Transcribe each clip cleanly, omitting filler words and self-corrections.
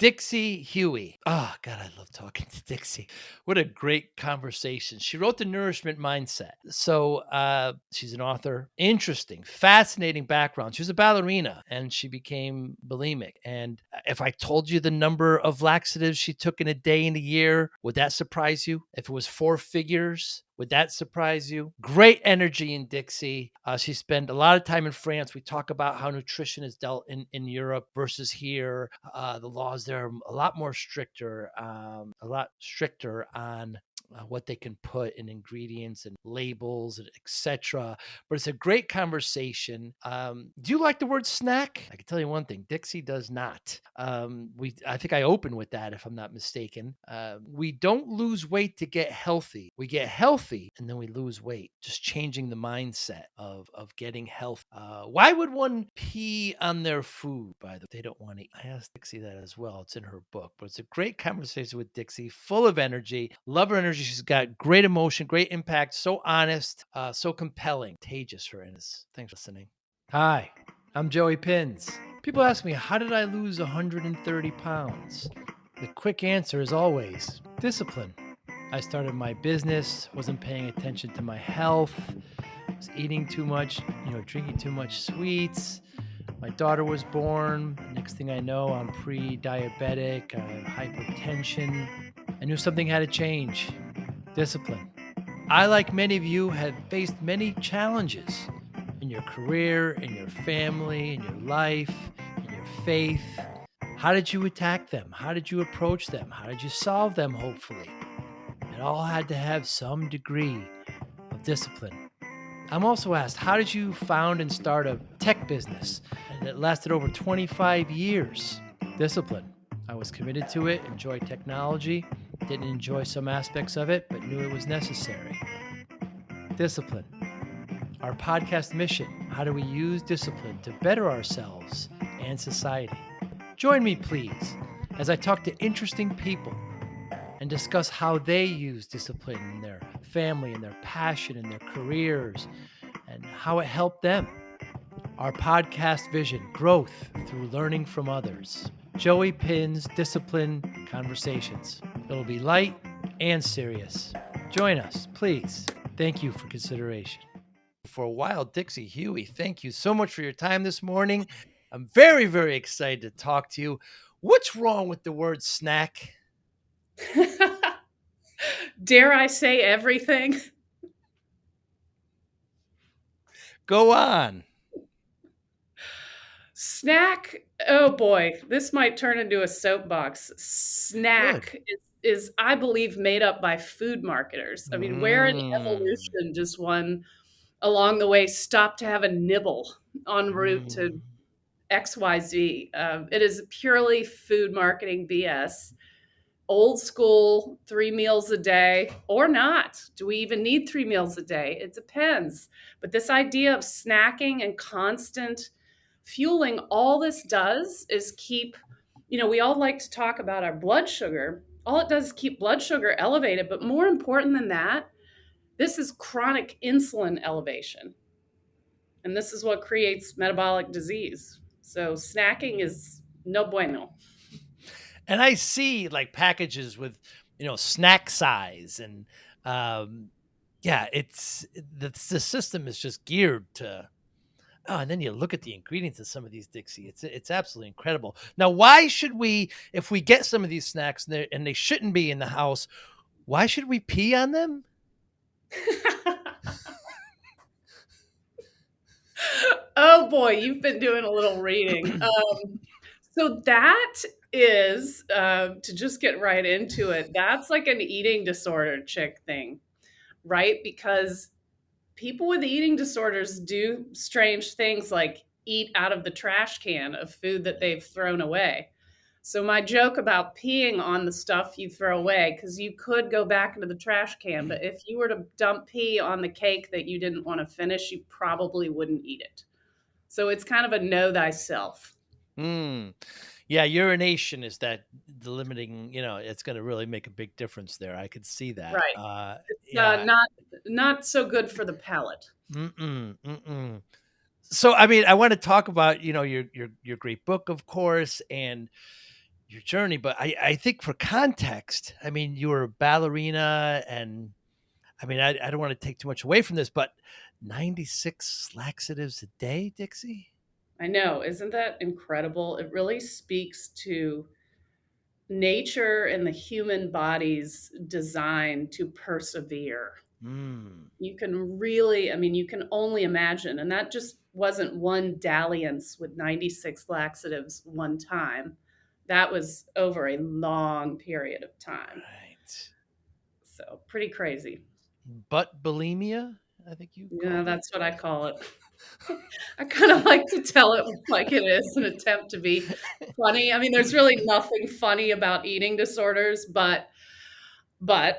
Dixie Huey. Oh, God, I love talking to Dixie. What a great conversation. She wrote The Nourishment Mindset. So she's an author. Interesting, fascinating background. She was a ballerina and she became bulimic. And if I told you the number of laxatives she took in a day and a year, would that surprise you? If it was four figures, would that surprise you? Great energy in Dixie. She spent a lot of time in France. We talk about how nutrition is dealt in Europe versus here. The laws there are a lot stricter on what they can put in ingredients and labels and etc. But it's a great conversation. Do you like the word snack? I can tell you one thing: Dixie does not. I think I opened with that, if I'm not mistaken. We don't lose weight to get healthy. We get healthy and then we lose weight. Just changing the mindset of getting health. Why would one pee on their food? By the way, they don't want to eat. I asked Dixie that as well. It's in her book, but it's a great conversation with Dixie, full of energy. Love her energy. She's got great emotion, great impact, so honest, so compelling. Contagious, her innocence. Thanks for listening. Hi, I'm Joey Pins. People ask me, how did I lose 130 pounds? The quick answer is always discipline. I started my business, wasn't paying attention to my health, was eating too much, drinking too much sweets. My daughter was born. Next thing I know, I'm pre-diabetic, I have hypertension. I knew something had to change. Discipline. I, like many of you, have faced many challenges in your career, in your family, in your life, in your faith. How did you attack them? How did you approach them? How did you solve them, hopefully? It all had to have some degree of discipline. I'm also asked, how did you found and start a tech business? And it lasted over 25 years. Discipline. I was committed to it, enjoyed technology, didn't enjoy some aspects of it, but knew it was necessary. Discipline. Our podcast mission: how do we use discipline to better ourselves and society? Join me, please, as I talk to interesting people and discuss how they use discipline in their family and their passion and their careers and how it helped them. Our podcast vision: growth through learning from others. Joey Pins Discipline Conversations. It'll be light and serious. Join us, please. Thank you for consideration. For a while, Dixie Huey, thank you so much for your time this morning. I'm very, very excited to talk to you. What's wrong with the word snack? Dare I say everything? Go on. Snack. Oh boy, this might turn into a soapbox. Good. Snack is, I believe, made up by food marketers. I mean, where in Mm. evolution does one along the way stop to have a nibble en route Mm. to XYZ? It is purely food marketing BS. Old school, 3 meals a day or not. Do we even need 3 meals a day? It depends. But this idea of snacking and constant fueling, all this does is keep, we all like to talk about our blood sugar. All it does is keep blood sugar elevated. But more important than that, this is chronic insulin elevation. And this is what creates metabolic disease. So snacking is no bueno. And I see like packages with, snack size and yeah, it's the system is just geared to. Oh, and then you look at the ingredients of some of these, Dixie. It's absolutely incredible. Now, why should we, if we get some of these snacks and they shouldn't be in the house, why should we pee on them? Oh boy, you've been doing a little reading. So that is, to just get right into it, that's like an eating disorder chick thing, right? Because people with eating disorders do strange things like eat out of the trash can of food that they've thrown away. So my joke about peeing on the stuff you throw away, because you could go back into the trash can, but if you were to dump pee on the cake that you didn't want to finish, you probably wouldn't eat it. So it's kind of a know thyself. Hmm. Yeah, urination is that the limiting, it's going to really make a big difference there. I could see that. Right. It's Yeah. not so good for the palate. Mm-mm, mm-mm. So, I mean, I want to talk about, your great book, of course, and your journey, but I think for context, I mean, you were a ballerina, and I mean, I don't want to take too much away from this, but 96 laxatives a day, Dixie? I know, isn't that incredible? It really speaks to nature and the human body's design to persevere. Mm, You can really, I mean, you can only imagine. And that just wasn't one dalliance with 96 laxatives one time. That was over a long period of time. right. So pretty crazy. Butt bulimia, I think you Yeah, called it. that's what I call it. I kind of like to tell it like it is, an attempt to be funny. I mean, there's really nothing funny about eating disorders, but I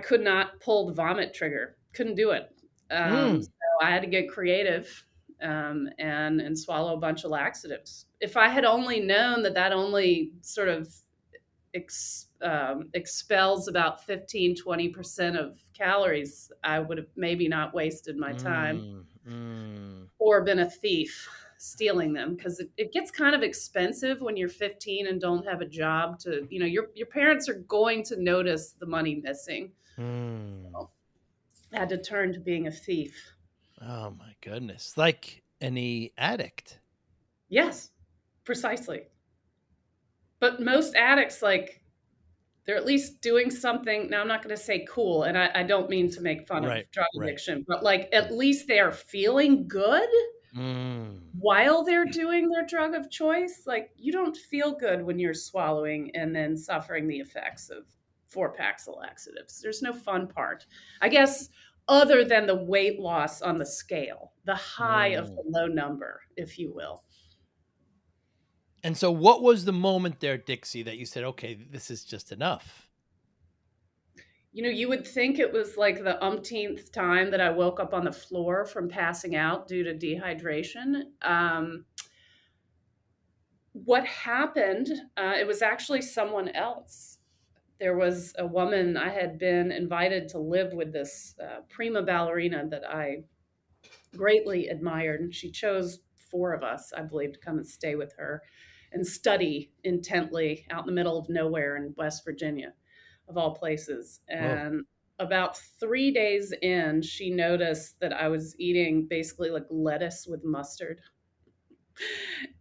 could not pull the vomit trigger. Couldn't do it. So Mm, I had to get creative, and swallow a bunch of laxatives. If I had only known that that only sort of expels about 15-20% of calories, I would have maybe not wasted my time mm. or been a thief stealing them, because it gets kind of expensive when you're 15 and don't have a job. To your parents are going to notice the money missing. Mm. So I had to turn to being a thief. Oh my goodness. Like any addict. Yes, precisely. But most addicts, like, they're at least doing something. Now, I'm not going to say cool, and I don't mean to make fun Right, of drug right. addiction, but like at least they are feeling good Mm, while they're doing their drug of choice. Like, you don't feel good when you're swallowing and then suffering the effects of 4 packs of laxatives. There's no fun part, I guess, other than the weight loss on the scale, the high of mm. the low number, if you will. And so what was the moment there, Dixie, that you said, okay, this is just enough? You would think it was like the umpteenth time that I woke up on the floor from passing out due to dehydration. What happened, it was actually someone else. There was a woman. I had been invited to live with this prima ballerina that I greatly admired, and she chose 4 of us, I believe, to come and stay with her and study intently out in the middle of nowhere in West Virginia, of all places. Whoa. And about 3 days in, she noticed that I was eating basically like lettuce with mustard,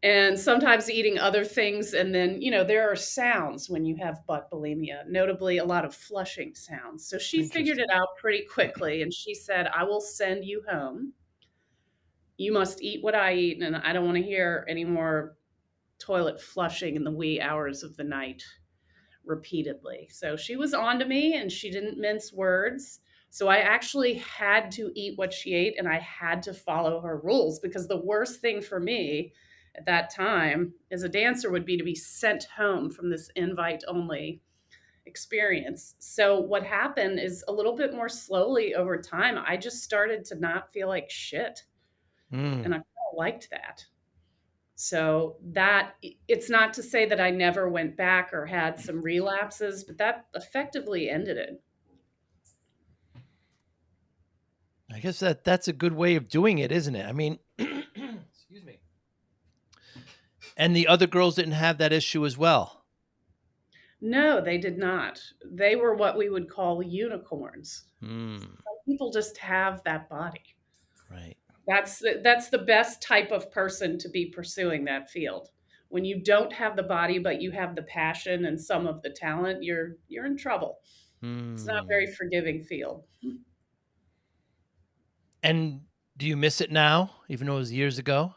and sometimes eating other things. And then, there are sounds when you have butt bulimia, notably a lot of flushing sounds. So she figured Interesting. it out pretty quickly, and she said, I will send you home. You must eat what I eat, and I don't want to hear any more toilet flushing in the wee hours of the night repeatedly. So she was on to me, and she didn't mince words. So I actually had to eat what she ate, and I had to follow her rules, because the worst thing for me at that time as a dancer would be to be sent home from this invite only experience. So what happened is, a little bit more slowly over time, I just started to not feel like shit. And I Mm. kind of liked that. So that, it's not to say that I never went back or had some relapses, but that effectively ended it. I guess that's a good way of doing it, isn't it? I mean, excuse me. And the other girls didn't have that issue as well. No, they did not. They were what we would call unicorns. Mm, Some people just have that body. right. That's the best type of person to be pursuing that field. When you don't have the body, but you have the passion and some of the talent, you're in trouble. It's not a very Mm. forgiving field. And do you miss it now, even though it was years ago?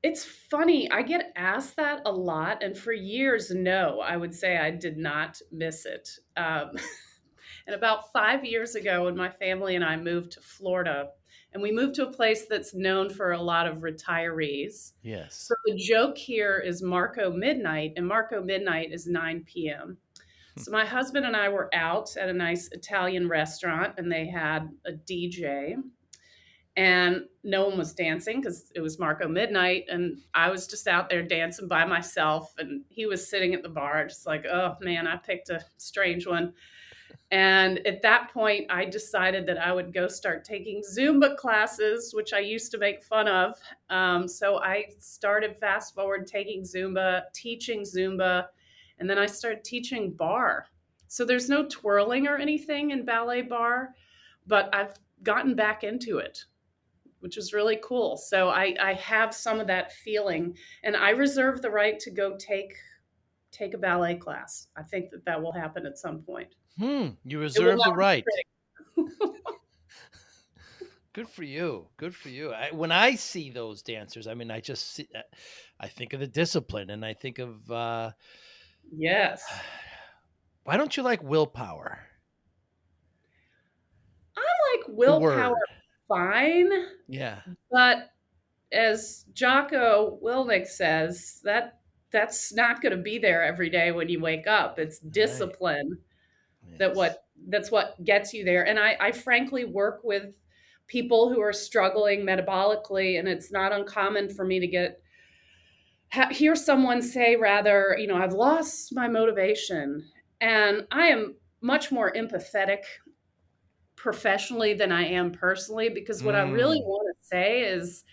It's funny, I get asked that a lot, and for years, no, I would say I did not miss it. And about 5 years ago, when my family and I moved to Florida, and we moved to a place that's known for a lot of retirees. Yes. So the joke here is Marco Midnight, and Marco Midnight is 9 p.m. So my husband and I were out at a nice Italian restaurant, and they had a DJ, and no one was dancing because it was Marco Midnight, and I was just out there dancing by myself, and he was sitting at the bar just like, oh man, I picked a strange one. And at that point, I decided that I would go start taking Zumba classes, which I used to make fun of. So I started fast forward taking Zumba, teaching Zumba, and then I started teaching bar. So there's no twirling or anything in ballet bar, but I've gotten back into it, which is really cool. So I have some of that feeling, and I reserve the right to go take a ballet class. I think that that will happen at some point. You It will reserve the not be right. pretty. Good for you. Good for you. When I see those dancers, I mean, I think of the discipline, and I think of Yes. why don't you like willpower? I like The willpower word. fine, Yeah. but as Jocko Willnick says, that's not going to be there every day when you wake up. It's Right. discipline Yes. that's what gets you there. And I frankly work with people who are struggling metabolically, and it's not uncommon for me to hear someone say rather, I've lost my motivation. And I am much more empathetic professionally than I am personally, because what I really Mm, want to say is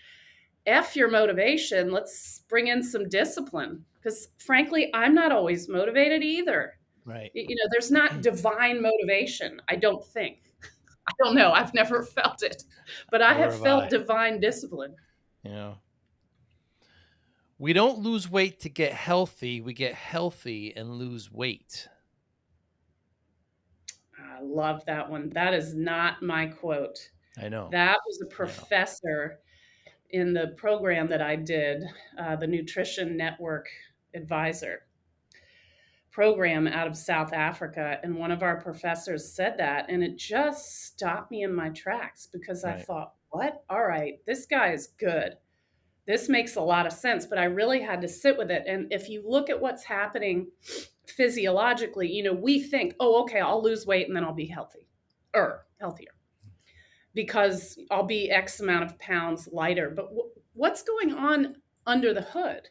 F your motivation. Let's bring in some discipline. Because frankly, I'm not always motivated either. right. There's not divine motivation, I don't think. I don't know. I've never felt it, but I Nor have have felt I. divine discipline. You know, we don't lose weight to get healthy. We get healthy and lose weight. I love that one. That is not my quote. I know. That was a I know. professor in the program that I did, the Nutrition Network Advisor program out of South Africa. And one of our professors said that, and it just stopped me in my tracks because I Right. thought, what? All right, this guy is good. This makes a lot of sense, but I really had to sit with it. And if you look at what's happening physiologically, we think, oh, okay, I'll lose weight and then I'll be healthy or healthier because I'll be X amount of pounds lighter. But what's going on under the hood?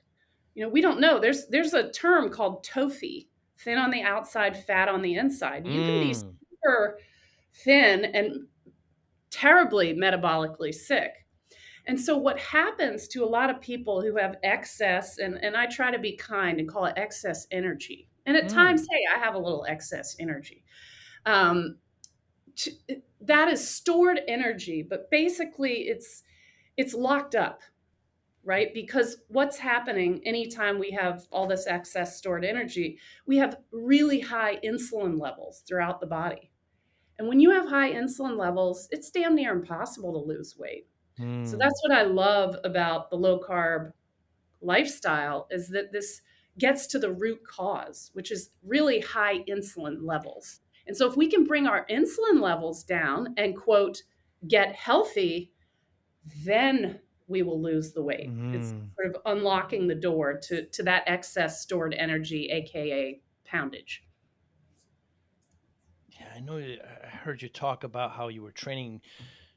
We don't know. There's a term called TOFI, thin on the outside, fat on the inside. You can be Mm, super thin and terribly metabolically sick. And so what happens to a lot of people who have excess, and I try to be kind and call it excess energy. And at times, mm, hey, I have a little excess energy. Um, to, that is stored energy, but basically it's locked up, right? Because what's happening anytime we have all this excess stored energy, we have really high insulin levels throughout the body. And when you have high insulin levels, it's damn near impossible to lose weight. So mm. that's what I love about the low carb lifestyle, is that this gets to the root cause, which is really high insulin levels. And so if we can bring our insulin levels down and quote get healthy, then we will lose the weight. It's Mhm. sort of unlocking the door to that excess stored energy, aka poundage. Yeah, I know. I heard you talk about how you were training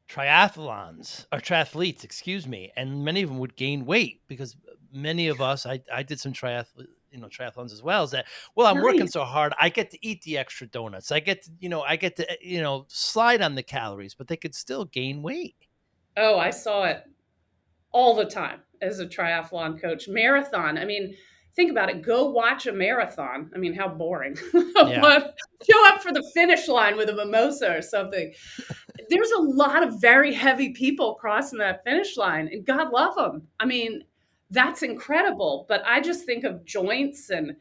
triathlons or triathletes, excuse me, and many of them would gain weight because many of us, I did some triathlons as well. Is that well, I'm working Nice. so hard, I get to eat the extra donuts. I get to slide on the calories, but they could still gain weight. Oh, I saw it all the time as a triathlon coach. Marathon. I mean, think about it. Go watch a marathon. I mean, how boring. Yeah. What? Show up for the finish line with a mimosa or something. There's a lot of very heavy people crossing that finish line, and God love them. I mean, that's incredible. But I just think of joints and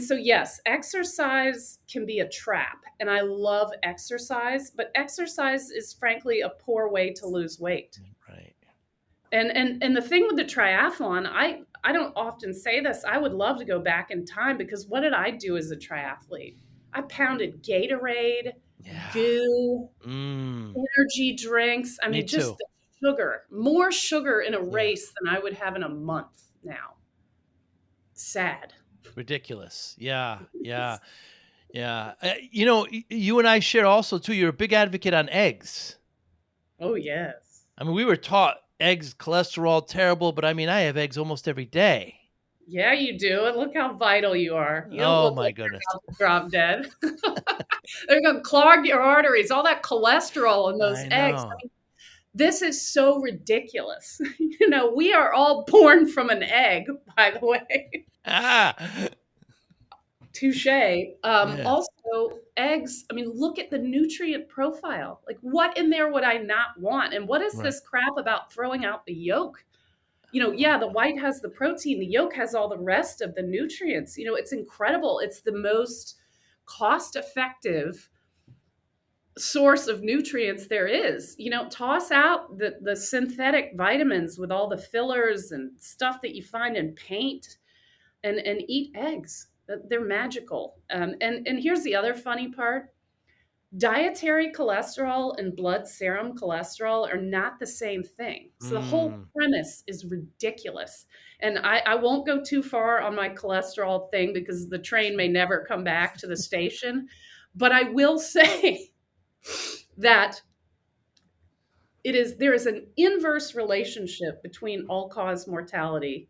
so yes, exercise can be a trap, and I love exercise, but exercise is frankly a poor way to lose weight. Right. And the thing with the triathlon, I don't often say this. I would love to go back in time, because what did I do as a triathlete? I pounded Gatorade, Yeah. goo, Mm. energy drinks. I Me mean, just too. the sugar, more sugar in a Yeah. race than I would have in a month now. Sad. Ridiculous. Yeah. Yeah. Yeah. You and I share also too. You're a big advocate on eggs. Oh, yes. I mean, we were taught eggs, cholesterol, terrible, but I mean, I have eggs almost every day. Yeah, you do. And look how vital you are. You don't Oh look my like goodness. you're about to drop dead. They're going to clog your arteries, all that cholesterol in those I eggs. know. This is so ridiculous. We are all born from an egg, by the way. Ah. Touche. Yes. Also, eggs, I mean, look at the nutrient profile. Like, what in there would I not want? And what is Right. this crap about throwing out the yolk? Yeah, the white has the protein, the yolk has all the rest of the nutrients. It's incredible. It's the most cost effective source of nutrients there is. Toss out the synthetic vitamins with all the fillers and stuff that you find in paint, and eat eggs. They're magical. And here's the other funny part. Dietary cholesterol and blood serum cholesterol are not the same thing. So the whole Mm. premise is ridiculous. And I won't go too far on my cholesterol thing because the train may never come back to the station. But I will say that there is an inverse relationship between all-cause mortality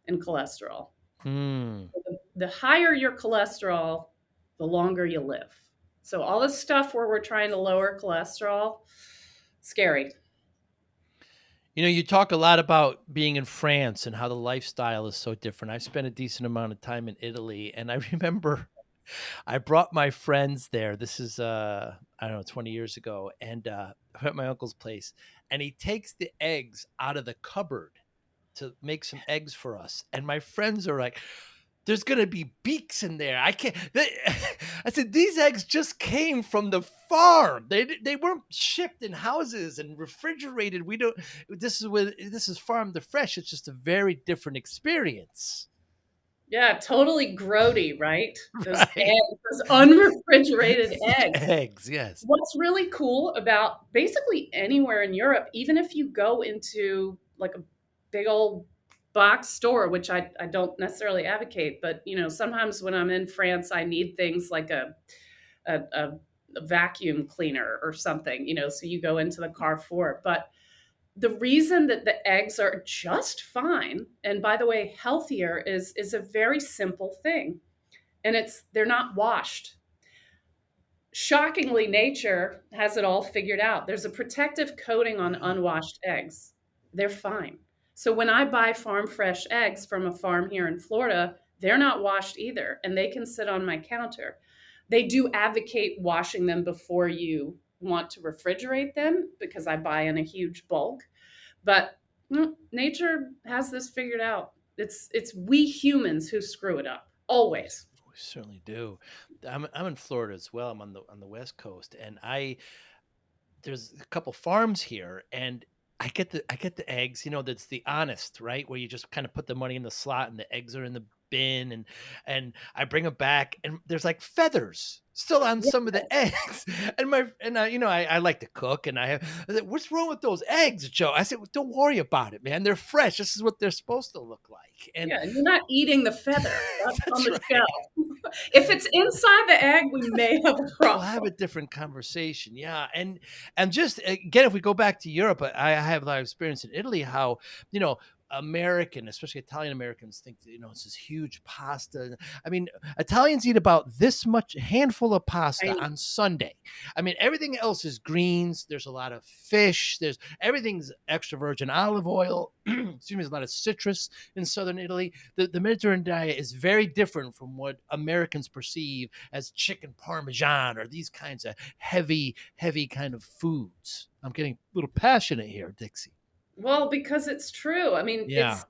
and cholesterol. Mm. The higher your cholesterol, the longer you live. So all this stuff where we're trying to lower cholesterol, scary. You talk a lot about being in France and how the lifestyle is so different. I spent a decent amount of time in Italy, and I remember I brought my friends there. This is I don't know, 20 years ago, and I'm at my uncle's place, and he takes the eggs out of the cupboard to make some eggs for us. And my friends are like, there's gonna be beaks in there. I can't. I said these eggs just came from the farm. They weren't shipped in houses and refrigerated. We don't. This is farm to fresh. It's just a very different experience, Yeah, totally grody, right? Those right? eggs, those unrefrigerated eggs. Eggs, yes. What's really cool about basically anywhere in Europe, even if you go into like a big old box store, which I don't necessarily advocate, but sometimes when I'm in France, I need things like a, a, a vacuum cleaner or something, so you go into the Carrefour. But the reason that the eggs are just fine, and by the way, healthier, is a very simple thing. And they're not washed. Shockingly, nature has it all figured out. There's a protective coating on Yeah. unwashed eggs. They're fine. So when I buy farm fresh eggs from a farm here in Florida, they're not washed either, and they can sit on my counter. They do advocate washing them before you want to refrigerate them because I buy in a huge bulk. But nature has this figured out. It's we humans who screw it up always. We certainly do. I'm in Florida as well. I'm on the West Coast, and I there's a couple farms here, and I get the eggs. That's the honest, right, where you just kind of put the money in the slot, and the eggs are in the bin, and I bring them back, and there's like feathers still on some of the eggs. And I like to cook, and I said, what's wrong with those eggs, Joe? I said, well, don't worry about it, man. They're fresh. This is what they're supposed to look like. And Yeah, you're not eating the feather. That's on that's the right. shell. If it's inside the egg, we may have a We'll have a problem. different conversation. Yeah. And just again, if we go back to Europe, I have a lot of experience in Italy, how, you know, American, especially Italian Americans, think that, it's this huge pasta. I mean, Italians eat about this much handful of pasta Tiny. on Sunday. I mean, everything else is greens. There's a lot of fish. There's everything's extra virgin olive oil. Excuse me, there's a lot of citrus in southern Italy. The Mediterranean diet is very different from what Americans perceive as chicken parmesan or these kinds of heavy kind of foods. I'm getting a little passionate here, Dixie. Well, because it's true. I mean, Yeah. it's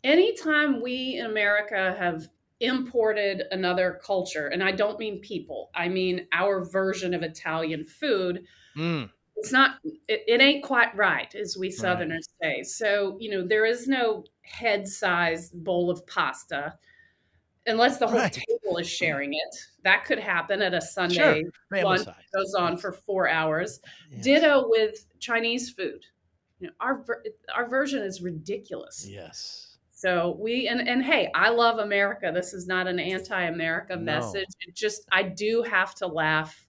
anytime we in America have imported another culture, and I don't mean people, I mean our version of Italian food, Mm, it's not, it ain't quite right, as we right. Southerners say. So, there is no head sized bowl of pasta unless the whole Right. table is sharing it. That could happen at a Sure. Sunday Family lunch size. that goes on Yes. for 4 hours. Yes. Ditto with Chinese food. Our version is ridiculous. Yes. So and hey, I love America. This is not an anti-America message. No. It just I do have to laugh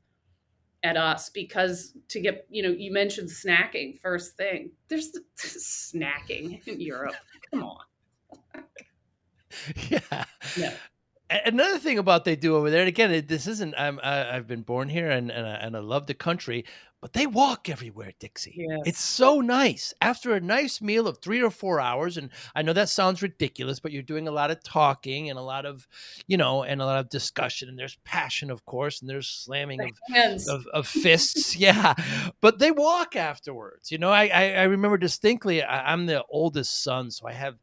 at us because to get, you mentioned snacking first thing. There's snacking in Europe. Come on. Yeah. No. Another thing about they do over there, and again, this isn't. I've been born here, and I love the country, but they walk everywhere, Dixie. It's Yes. so nice after a nice meal of 3 or 4 hours, and I know that sounds ridiculous, but you're doing a lot of talking and a lot of, and a lot of discussion, and there's passion, of course, and there's slamming The of hands. fists, yeah. But they walk afterwards. I remember distinctly. I'm the oldest son, so I have,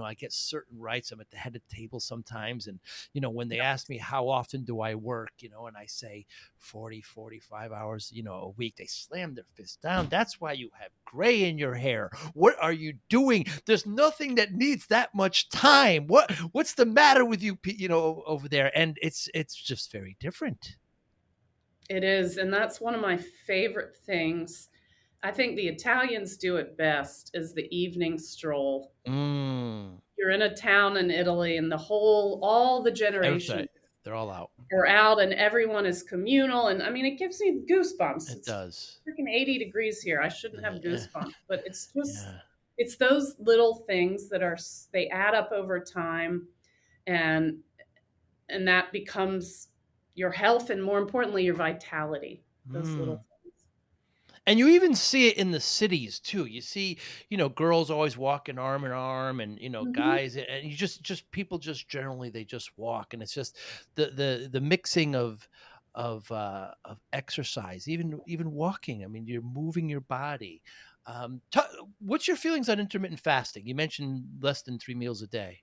I get certain rights. I'm at the head of the table sometimes, and when they ask me how often do I work, and I say 40, 45 hours, a week, they slam their fist down. That's why you have gray in your hair. What are you doing? There's nothing that needs that much time. What's the matter with you, over there? And it's just very different. It is, and that's one of my favorite things. I think the Italians do it best is the evening stroll. Mm. You're in a town in Italy and all the Everything. generations They're all out. are out and everyone is communal. And I mean, it gives me goosebumps. It It's does. freaking 80 degrees here. I shouldn't have Yeah. goosebumps, but it's just, Yeah. it's those little things that they add up over time, and, and that becomes your health and more importantly, your vitality, those little Mm. things. And you even see it in the cities too. You see, girls always walking arm in arm, and Mhm. guys, and you just people just generally they just walk, and it's just the mixing of exercise, even walking. I mean, you're moving your body. What's your feelings on intermittent fasting? You mentioned less than 3 meals a day.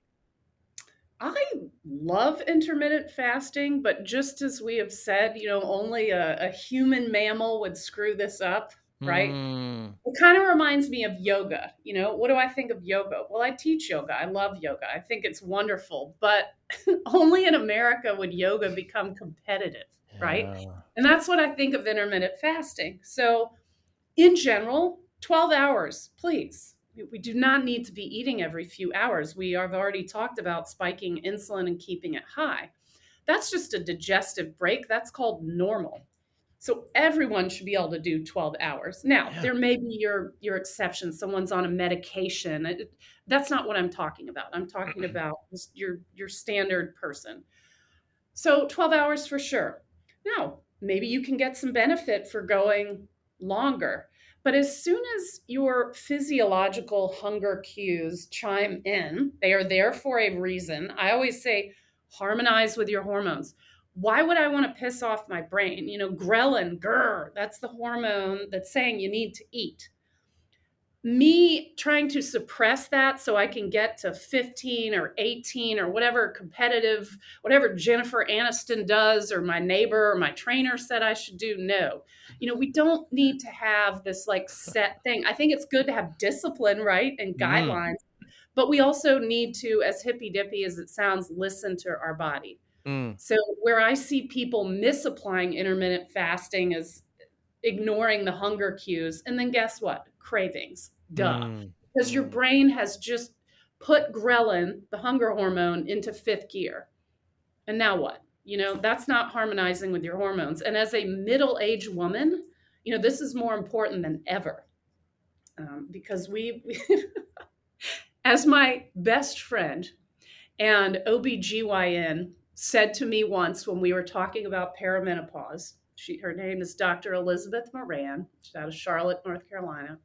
I love intermittent fasting, but just as we have said, only a human mammal would screw this up, right? Mm, It kind of reminds me of yoga. What do I think of yoga? Well, I teach yoga. I love yoga. I think it's wonderful, but only in America would yoga become competitive, right? yeah. And that's what I think of intermittent fasting. So, in general, 12 hours, please. We do not need to be eating every few hours. We have already talked about spiking insulin and keeping it high. That's just a digestive break. That's called normal. So everyone should be able to do 12 hours. Now, Yeah. there may be your exception. Someone's on a medication. That's not what I'm talking about. I'm talking about just your standard person. So 12 hours for sure. Now, maybe you can get some benefit for going longer. But as soon as your physiological hunger cues chime in, they are there for a reason. I always say harmonize with your hormones. Why would I want to piss off my brain? Ghrelin, grr, that's the hormone that's saying you need to eat. Me trying to suppress that so I can get to 15 or 18 or whatever competitive, whatever Jennifer Aniston does or my neighbor or my trainer said I should do. No. We don't need to have this like set thing. I think it's good to have discipline, right? And Mm, guidelines, but we also need to, as hippy dippy as it sounds, listen to our body. mm, So where I see people misapplying intermittent fasting is ignoring the hunger cues. And then guess what? Cravings. Duh. mm, Because your mm, brain has just put ghrelin, the hunger hormone, into fifth gear. And now what? That's not harmonizing with your hormones. And as a middle aged woman, this is more important than ever, because as my best friend and OBGYN said to me once when we were talking about perimenopause, her name is Dr. Elizabeth Moran. She's out of Charlotte, North Carolina.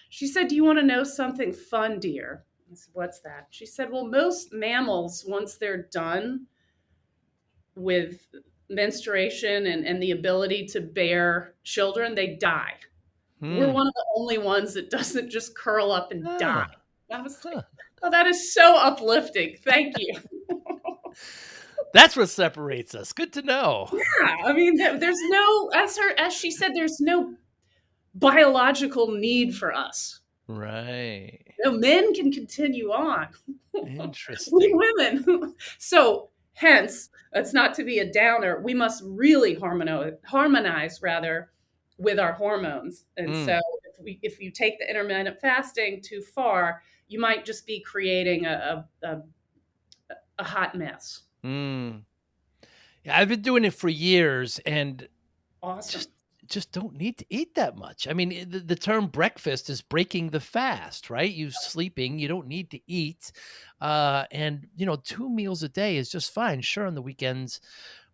She said, "Do you want to know something fun, dear?" I said, "What's that?" She said, "Well, most mammals, once they're done with menstruation and the ability to bear children, they die. We're mm. one of the only ones that doesn't just curl up and die." Ah, I was like, huh. "Oh, that is so uplifting. Thank you." That's what separates us. Good to know. Yeah, I mean, there's no, as she said, there's no biological need for us. Right. Men can continue on. We Interesting. women. So, hence, it's not to be a downer. We must really harmonize rather with our hormones. And Mm, so, if you take the intermittent fasting too far, you might just be creating a hot mess. mm. Yeah, I've been doing it for years, and just Awesome. just don't need to eat that much. I mean, the term breakfast is breaking the fast, right? You sleeping, you don't need to eat. And, 2 meals a day is just fine. Sure, on the weekends,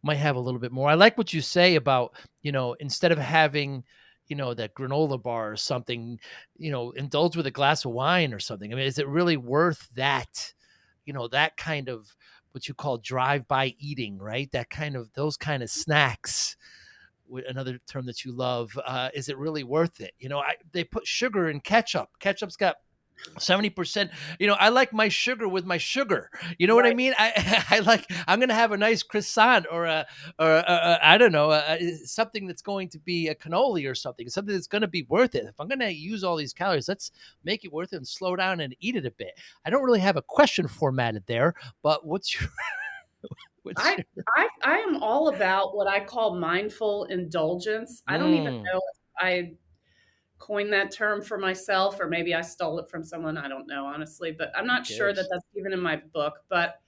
might have a little bit more. I like what you say about, instead of having, that granola bar or something, indulge with a glass of wine or something. I mean, is it really worth that, that kind of what you call drive-by eating, right? Those kind of snacks, another term that you love. Is it really worth it? They put sugar in ketchup. Ketchup's got 70%. I like my sugar with my sugar. You know what I Right. mean? I'm going to have a nice croissant or I don't know, something that's going to be a cannoli or something that's going to be worth it. If I'm going to use all these calories, let's make it worth it and slow down and eat it a bit. I don't really have a question formatted there, but what's your, what's I your, I am all about what I call mindful indulgence. I don't even mm, know if I coined that term for myself or maybe I stole it from someone, I don't know, honestly, but I'm who not sure that cares? that's even in my book, but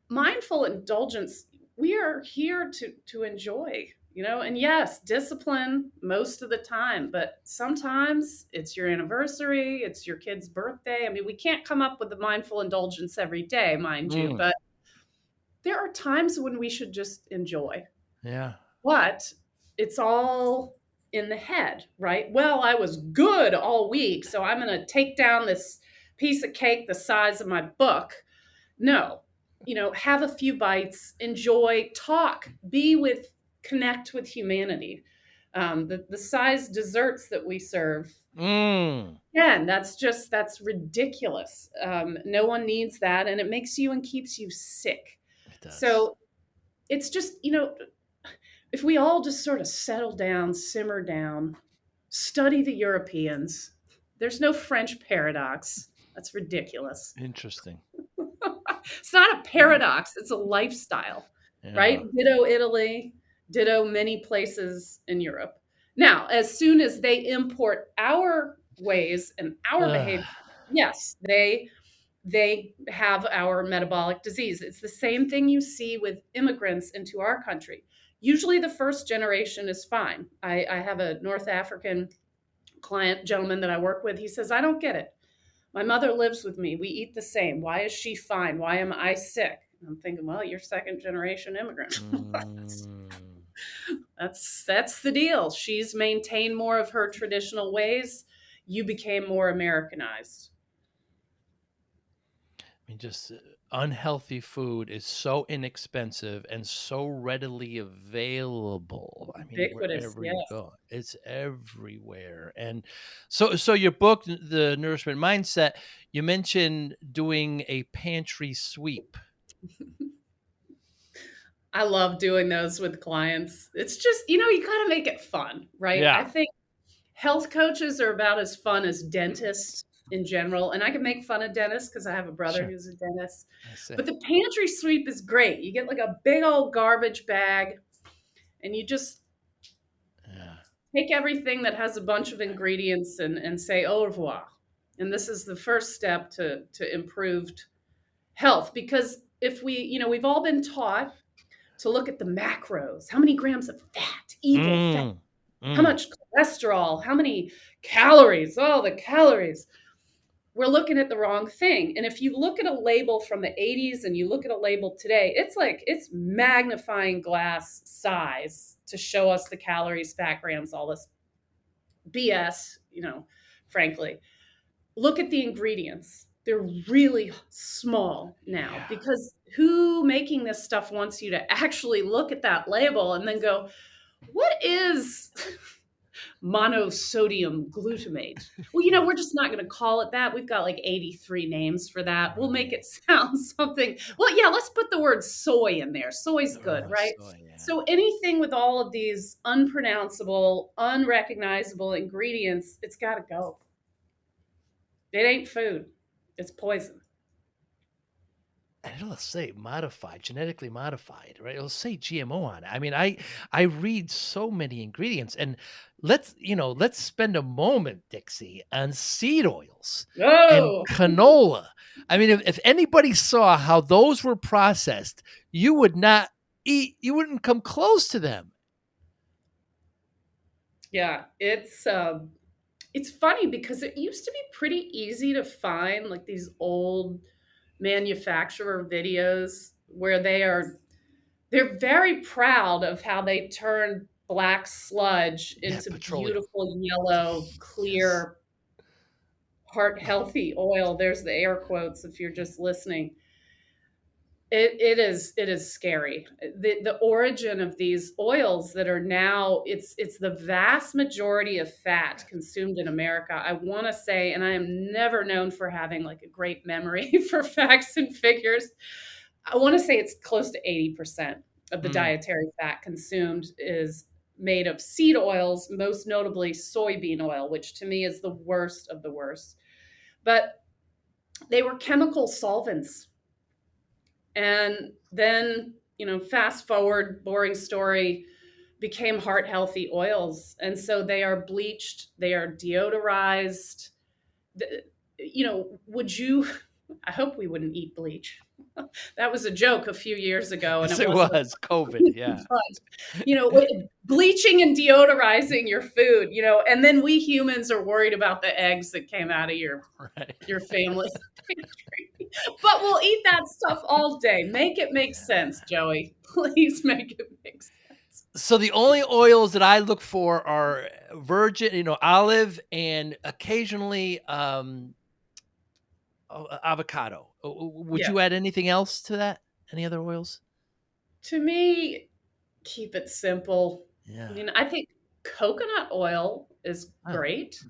mindful indulgence, we are here to enjoy, and yes, discipline most of the time, but sometimes it's your anniversary, it's your kid's birthday. I mean, we can't come up with the mindful indulgence every day, mind you, Mm, but there are times when we should just enjoy. yeah. But it's all in the head, right? Well, I was good all week, so I'm going to take down this piece of cake the size of my book. No, have a few bites, enjoy, talk, connect with humanity. The size desserts that we serve, Mm, again, that's ridiculous. No one needs that, and it makes you and keeps you sick. it does. So it's just, if we all just sort of settle down, simmer down, study the Europeans, there's no French paradox. That's ridiculous. Interesting. It's not a paradox, it's a lifestyle, Yeah. right? Ditto Italy, ditto many places in Europe. Now, as soon as they import our ways and our Ugh. behavior, yes, they have our metabolic disease. It's the same thing you see with immigrants into our country. Usually the first generation is fine. I have a North African client gentleman that I work with. He says, I don't get it. My mother lives with me. We eat the same. Why is she fine? Why am I sick? I'm thinking, well, you're second generation immigrant. Mm. That's the deal. She's maintained more of her traditional ways. You became more Americanized. I mean, just unhealthy food is so inexpensive and so readily available. I mean, Ubiquitous, wherever you yes. go, it's everywhere. And so your book, The Nourishment Mindset, you mentioned doing a pantry sweep. I love doing those with clients. It's just, you got to make it fun, right? I Yeah, think health coaches are about as fun as dentists in general. And I can make fun of dentists because I have a brother sure. who's a dentist. I see. But the pantry sweep is great. You get like a big old garbage bag and you just Yeah. take everything that has a bunch of ingredients and say au revoir. And this is the first step to improved health because if we've all been taught to look at the macros. How many grams of fat, evil fat? Mm. How Mm. much cholesterol? How many calories? Oh, the calories. We're looking at the wrong thing. And if you look at a label from the 80s and you look at a label today, it's magnifying glass size to show us the calories, fat grams, all this BS, frankly. Look at the ingredients. They're really small now Yeah. because who making this stuff wants you to actually look at that label and then go, what is monosodium glutamate? Well, we're just not going to call it that. We've got like 83 names for that. We'll make it sound something. Well, yeah, let's put the word soy in there. Soy's good, Oh, right? so yeah. So anything with all of these unpronounceable, unrecognizable ingredients, it's got to go. It ain't food. It's poison. And it'll say modified, genetically modified, right? It'll say GMO on it. I mean, I read so many ingredients, and let's spend a moment, Dixie, on seed oils and Oh, canola. I mean, if anybody saw how those were processed, you would not eat. You wouldn't come close to them. Yeah, it's funny because it used to be pretty easy to find like these old manufacturer videos where they're very proud of how they turned black sludge Yeah, into petroleum. beautiful yellow, Yes. clear, heart healthy oil. There's the air quotes if you're just listening. It is scary. The origin of these oils that are now it's the vast majority of fat consumed in America. I want to say, and I am never known for having like a great memory for facts and figures. I want to say it's close to 80% of the Mm. dietary fat consumed is made of seed oils, most notably soybean oil, which to me is the worst of the worst. But they were chemical solvents. And then, fast forward, boring story, became heart healthy oils. And so they are bleached, they are deodorized. The- would you, I hope we wouldn't eat bleach. That was a joke a few years ago, and Yes, it it wasn't. was COVID. Yeah. But, bleaching and deodorizing your food, and then we humans are worried about the eggs that came out of Right. your family. But we'll eat that stuff all day. Make it make Yeah. sense, Joey. Please make it make sense. So the only oils that I look for are virgin, olive, and occasionally avocado. Would Yeah. you add anything else to that? Any other oils? To me, keep it simple. Yeah. I think coconut oil is Oh, great.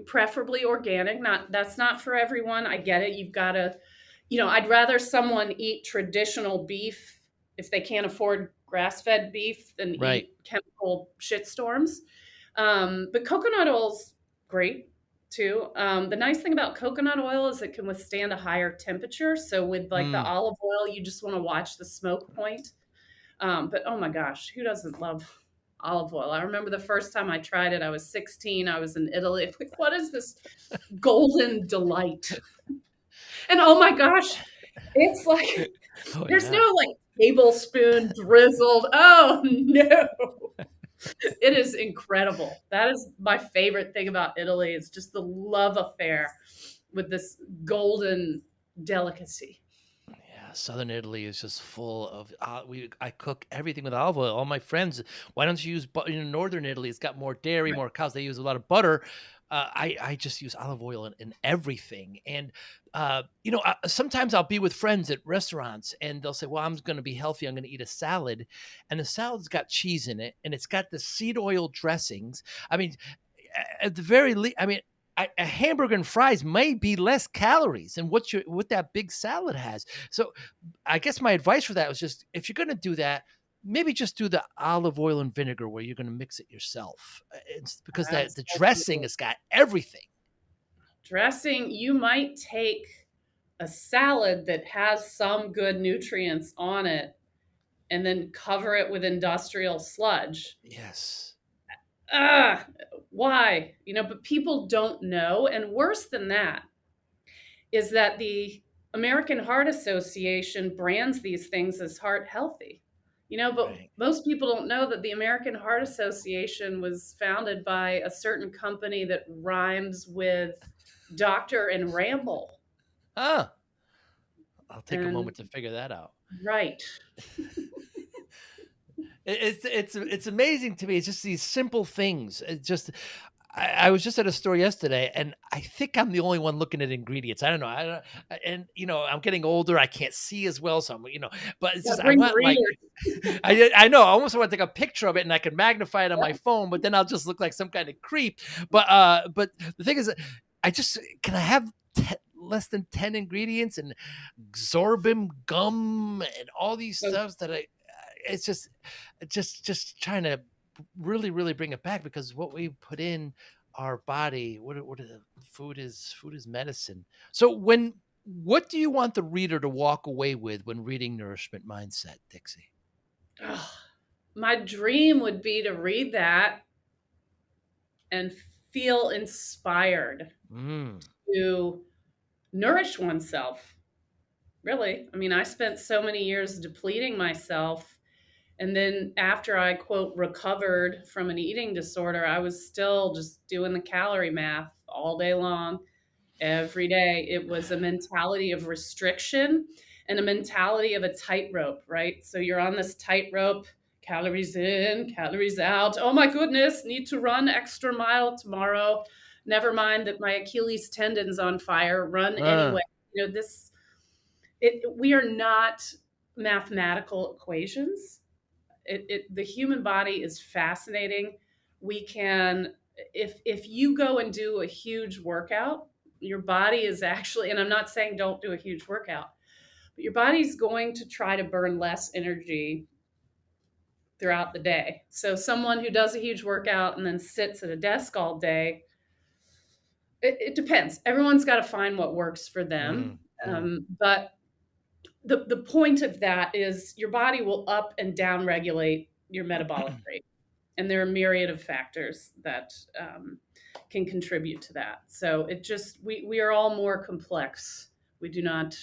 Preferably organic. Not That's not for everyone. I get it. You've got to, I'd rather someone eat traditional beef if they can't afford grass-fed beef than right. eat chemical shitstorms. But coconut oil's great too. The nice thing about coconut oil is it can withstand a higher temperature. So with like the Mm. olive oil, you just want to watch the smoke point. But oh my gosh, who doesn't love olive oil? I remember the first time I tried it, I was 16. I was in Italy. Like, what is this golden delight? And oh my gosh, it's like Oh there's no yeah. like tablespoon drizzled. Oh no. It is incredible. That is my favorite thing about Italy. It's just the love affair with this golden delicacy. Yeah, Southern Italy is just full of I cook everything with olive oil. All my friends, why don't you use Northern Italy? It's got more dairy, Right. more cows. They use a lot of butter. I just use olive oil in everything. And sometimes I'll be with friends at restaurants, and they'll say, "Well, I'm going to be healthy. I'm going to eat a salad," and the salad's got cheese in it, and it's got the seed oil dressings. I mean, at the very least, I mean, a hamburger and fries may be less calories than what that big salad has. So I guess my advice for that was just if you're going to do that, maybe just do the olive oil and vinegar where you're going to mix it yourself. It's because that the dressing Especially has got everything. dressing, you might take a salad that has some good nutrients on it and then cover it with industrial sludge. Yes. Ah, why? But people don't know. And worse than that is that the American Heart Association brands these things as heart healthy. But Right. most people don't know that the American Heart Association was founded by a certain company that rhymes with Doctor and Ramble. Ah, I'll take a And moment to figure that out. right. It's amazing to me. It's just these simple things. I was just at a store yesterday, and I think I'm the only one looking at ingredients. I don't know. I don't, and I'm getting older. I can't see as well, so but it's Yeah, just I bring want like readers. I know. I almost want to take a picture of it and I can magnify it on my phone, but then I'll just look like some kind of creep. But the thing is, I just can I have less than 10 ingredients and Zorbim gum and all these So stuffs that it's just trying to really bring it back because what we put in our body, what are the food is medicine. So what do you want the reader to walk away with when reading Nourishment Mindset, Dixie? ugh, my dream would be to read that and feel inspired Mm, to nourish oneself. Really. I mean, I spent so many years depleting myself, And then after I, quote, recovered from an eating disorder, I was still just doing the calorie math all day long, every day. It was a mentality of restriction and a mentality of a tightrope, right? So you're on this tightrope, calories in, calories out. Oh my goodness, need to run extra mile tomorrow. Never mind that my Achilles tendon's on fire. Run Uh, anyway. This we are not mathematical equations. The human body is fascinating. We can, if you go and do a huge workout, your body is actually, and I'm not saying don't do a huge workout, but your body's going to try to burn less energy throughout the day. So someone who does a huge workout and then sits at a desk all day, it depends. Everyone's got to find what works for them. mm, mm. But the point of that is your body will up and down regulate your metabolic rate. And there are a myriad of factors that can contribute to that. So it just we are all more complex. We do not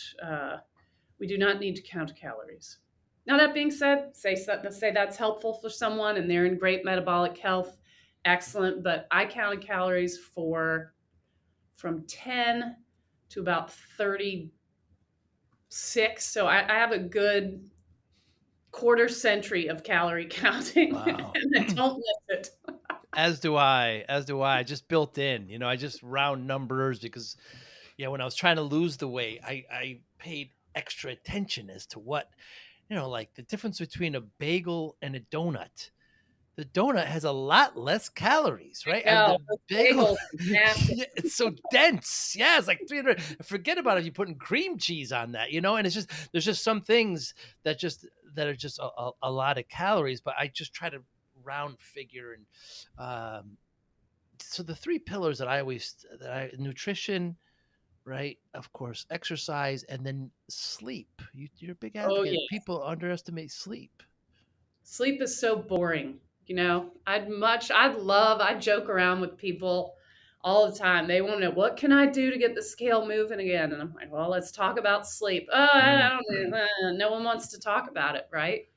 need to count calories. Now that being said, say that's helpful for someone and they're in great metabolic health, excellent. But I counted calories for from 10 to about 36. So I have a good quarter century of calorie counting Wow. and I don't miss it. As do I, as do I. Just built in, I just round numbers because, yeah, when I was trying to lose the weight, I paid extra attention as to what, like the difference between a bagel and a donut. The donut has a lot less calories, right? And No, the those bagel, bagels are massive. yeah, it's so dense. Yeah, it's like 300. Forget about if you're putting cream cheese on that, and it's just there's just some things that are just a lot of calories. But I just try to round figure and so the three pillars that I nutrition, right? Of course, exercise, and then sleep. You're a big Oh, advocate. yes. People underestimate sleep. Sleep is so boring. I joke around with people all the time. They want to know, what can I do to get the scale moving again? And I'm like, well, let's talk about sleep. Oh, I Mm. don't, no one wants to talk about it, right?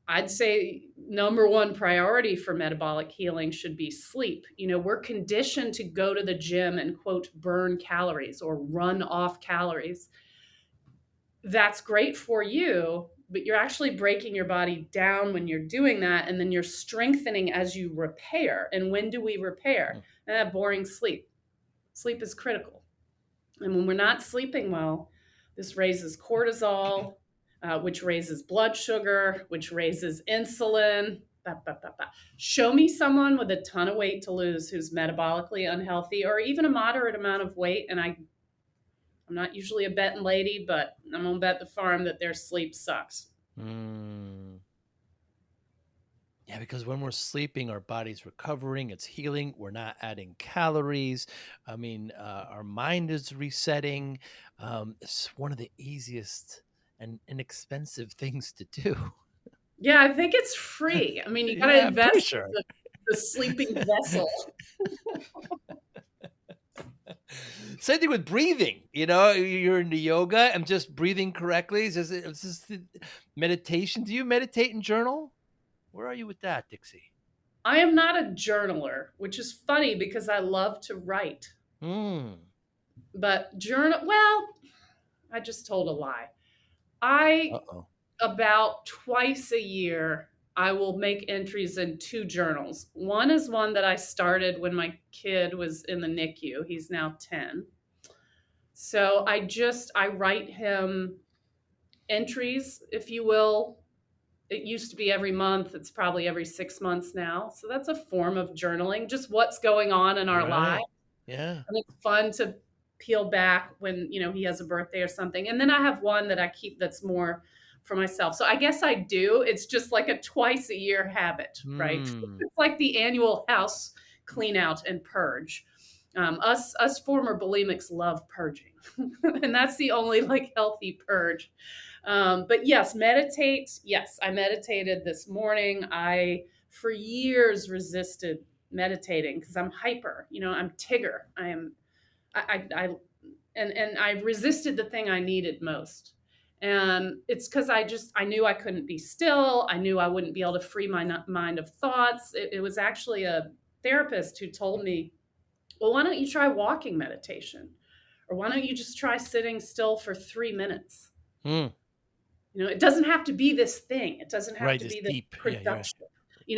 I'd say number one priority for metabolic healing should be sleep. We're conditioned to go to the gym and, quote, burn calories or run off calories. That's great for you, but you're actually breaking your body down when you're doing that. And then you're strengthening as you repair. And when do we repair? Boring sleep. Sleep is critical. And when we're not sleeping well, this raises cortisol, which raises blood sugar, which raises insulin. Bah, bah, bah, bah. Show me someone with a ton of weight to lose who's metabolically unhealthy or even a moderate amount of weight. And I'm not usually a betting lady, but I'm going to bet the farm that their sleep sucks. Mm. Yeah, because when we're sleeping, our body's recovering, it's healing. We're not adding calories. I mean, our mind is resetting. It's one of the easiest and inexpensive things to do. Yeah, I think it's free. I mean, you got to Yeah, I'm pretty invest sure. in the sleeping vessel. Same thing with breathing. You're into yoga and just breathing correctly. Is this the meditation? Do you meditate and journal? Where are you with that, Dixie? I am not a journaler, which is funny because I love to write. Hmm. But well, I just told a lie. I Uh-oh. About twice a year I will make entries in two journals. One is one that I started when my kid was in the NICU. He's now 10. So I write him entries, if you will. It used to be every month. It's probably every 6 months now. So that's a form of journaling, just what's going on in our lives. Right. Yeah. And it's fun to peel back when, he has a birthday or something. And then I have one that I keep that's more for myself. So I guess I do. It's just like a twice a year habit, right? Hmm. It's like the annual house clean out and purge. Us former bulimics love purging, and that's the only like healthy purge. But yes, meditate. Yes, I meditated this morning. I for years resisted meditating because I'm hyper. I'm Tigger. I am. I and I resisted the thing I needed most. And it's because I knew I couldn't be still. I knew I wouldn't be able to free my mind of thoughts. It was actually a therapist who told me, well, why don't you try walking meditation? Or why don't you just try sitting still for 3 minutes? Mm, It doesn't have to be this thing. It doesn't have right. to It's be this deep. Yeah, you're right. production.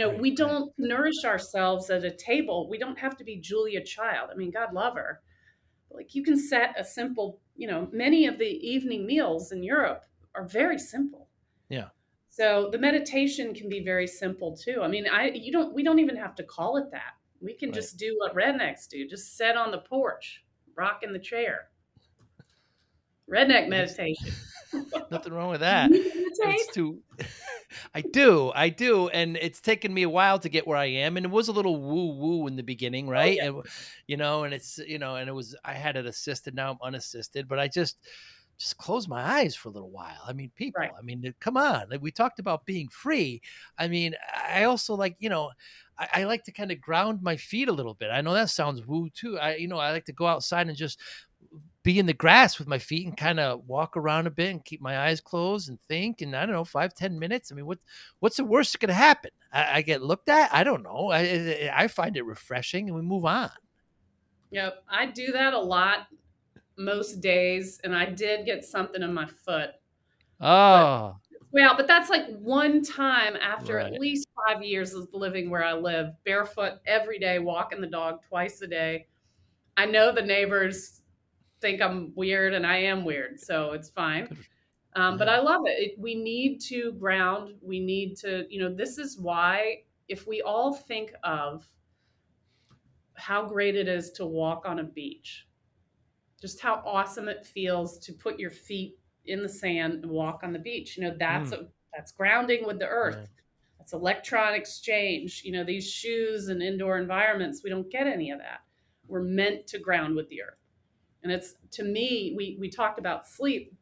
Right. We Right. don't nourish ourselves at a table. We don't have to be Julia Child. I mean, God love her. Like you can set a simple, many of the evening meals in Europe are very simple. Yeah. So the meditation can be very simple too. I mean, we don't even have to call it that. We can Right. just do what rednecks do. Just sit on the porch, rock in the chair. Redneck Well, there's meditation. nothing wrong with Do that. you If it's meditate? too I do, and it's taken me a while to get where I am, and it was a little woo woo in the beginning, Oh right? yeah. And and it's and it was I had it assisted, now I'm unassisted, but I just close my eyes for a little while. I mean, Right. people, come on. Like we talked about being free. I mean, I also like, I like to kind of ground my feet a little bit. I know that sounds woo too. I like to go outside and just be in the grass with my feet and kind of walk around a bit and keep my eyes closed and think. And I don't know, 5-10 minutes. I mean, what's the worst that could happen? I get looked at. I don't know. I find it refreshing, and we move on. Yep. I do that a lot most days, and I did get something in my foot. But Oh, but that's like one time after at right. least 5 years of living where I live, barefoot every day, walking the dog twice a day. I know the neighbors think I'm weird, and I am weird, so it's fine. Good. But I Yeah. love it. We need to ground. We need to, this is why if we all think of how great it is to walk on a beach, just how awesome it feels to put your feet in the sand and walk on the beach. Mm, That's grounding with the right. earth. That's electron exchange. These shoes and indoor environments, we don't get any of that. We're meant to ground with the earth. And it's to me, we talked about sleep.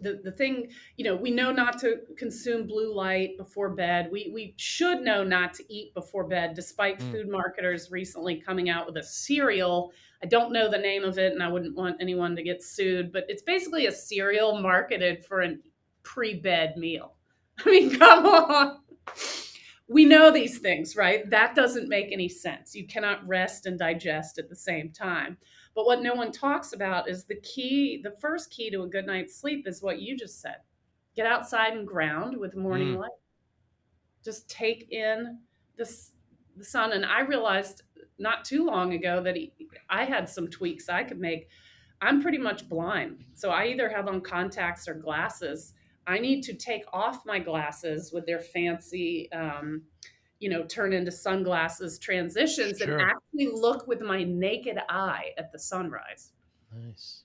The thing, we know not to consume blue light before bed. We should know not to eat before bed, despite Mm, food marketers recently coming out with a cereal. I don't know the name of it, and I wouldn't want anyone to get sued, but it's basically a cereal marketed for a pre-bed meal. I mean, come on. We know these things, right? That doesn't make any sense. You cannot rest and digest at the same time. But what no one talks about is the first key to a good night's sleep is what you just said. Get outside and ground with morning mm, light. Just take in the, the sun. And I realized not too long ago that I had some tweaks I could make. I'm pretty much blind. So I either have on contacts or glasses. I need to take off my glasses with their fancy, turn into sunglasses transitions and sure. actually look with my naked eye at the sunrise. Nice.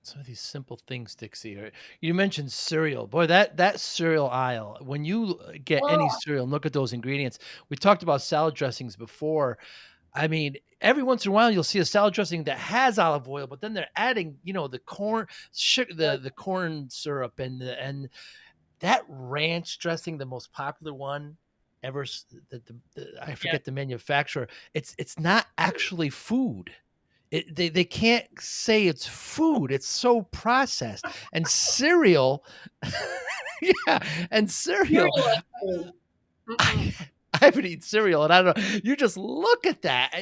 Some of these simple things, Dixie. You mentioned cereal. Boy, that cereal aisle, when you get any Oh, cereal and look at those ingredients, we talked about salad dressings before. I mean, every once in a while you'll see a salad dressing that has olive oil, but then they're adding, the corn sugar, the corn syrup and that ranch dressing, the most popular one ever. I yeah. forget the manufacturer. It's not actually food. They can't say it's food. It's so processed. And cereal, yeah, and cereal. Cereal is food. Mm-mm. I, I haven't eaten cereal, and I don't know. You just look at that,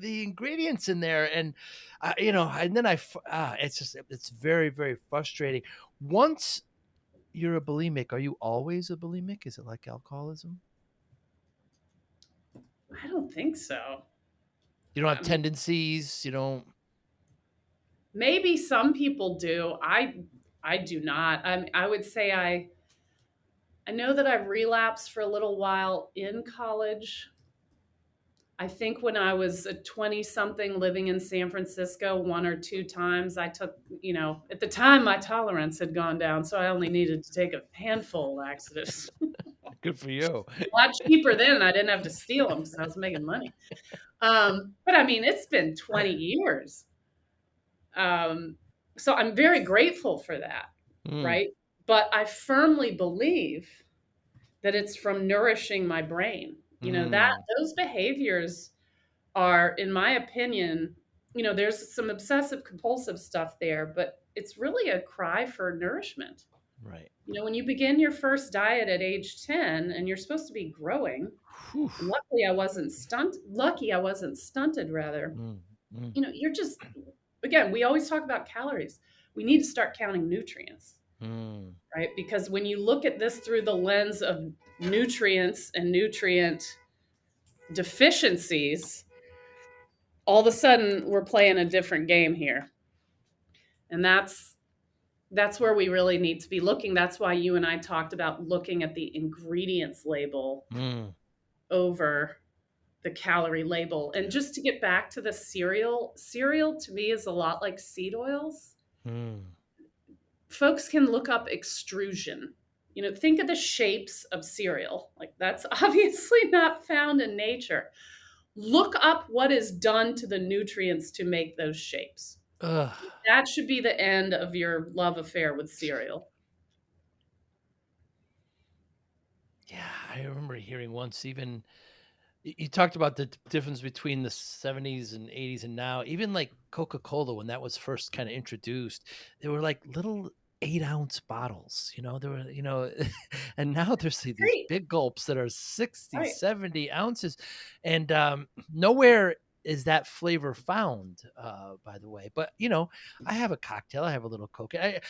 the ingredients in there, and and then it's very, very frustrating. Once you're a bulimic, are you always a bulimic? Is it like alcoholism? I don't think so. You don't have I mean, tendencies. You don't. maybe some people do. I do not. I would say I know that I relapsed for a little while in college. I think when I was a 20 something living in San Francisco, one or two times I took, at the time my tolerance had gone down, so I only needed to take a handful of laxatives. Good for you. A lot cheaper then, and I didn't have to steal them because I was making money. But I mean, it's been 20 years. Um, so I'm very grateful for that, Mm, right? But I firmly believe that it's from nourishing my brain. That mm, those behaviors are, in my opinion, there's some obsessive compulsive stuff there, but it's really a cry for nourishment. Right. You know, when you begin your first diet at age 10 and you're supposed to be growing, Whew. lucky I wasn't stunted rather. Mm, mm, You know, you're just, again, we always talk about calories. We need to start counting nutrients, mm. right? Because when you look at this through the lens of nutrients and nutrient deficiencies, all of a sudden we're playing a different game here. And that's where we really need to be looking. That's why you and I talked about looking at the ingredients label Mm, over the calorie label. And just to get back to the cereal to me is a lot like seed oils. mm. Folks can look up extrusion. You know, think of the shapes of cereal. Like that's obviously not found in nature. Look up what is done to the nutrients to make those shapes. Ugh. That should be the end of your love affair with cereal. Yeah, I remember hearing once even you talked about the difference between the 70s and 80s and now. Even like Coca-Cola, when that was first kind of introduced, they were like little 8-ounce bottles, there were, and now there's these Great. big gulps that are 60, Right. 70 ounces. And nowhere is that flavor found, by the way. But, I have a cocktail, I have a little Coke. The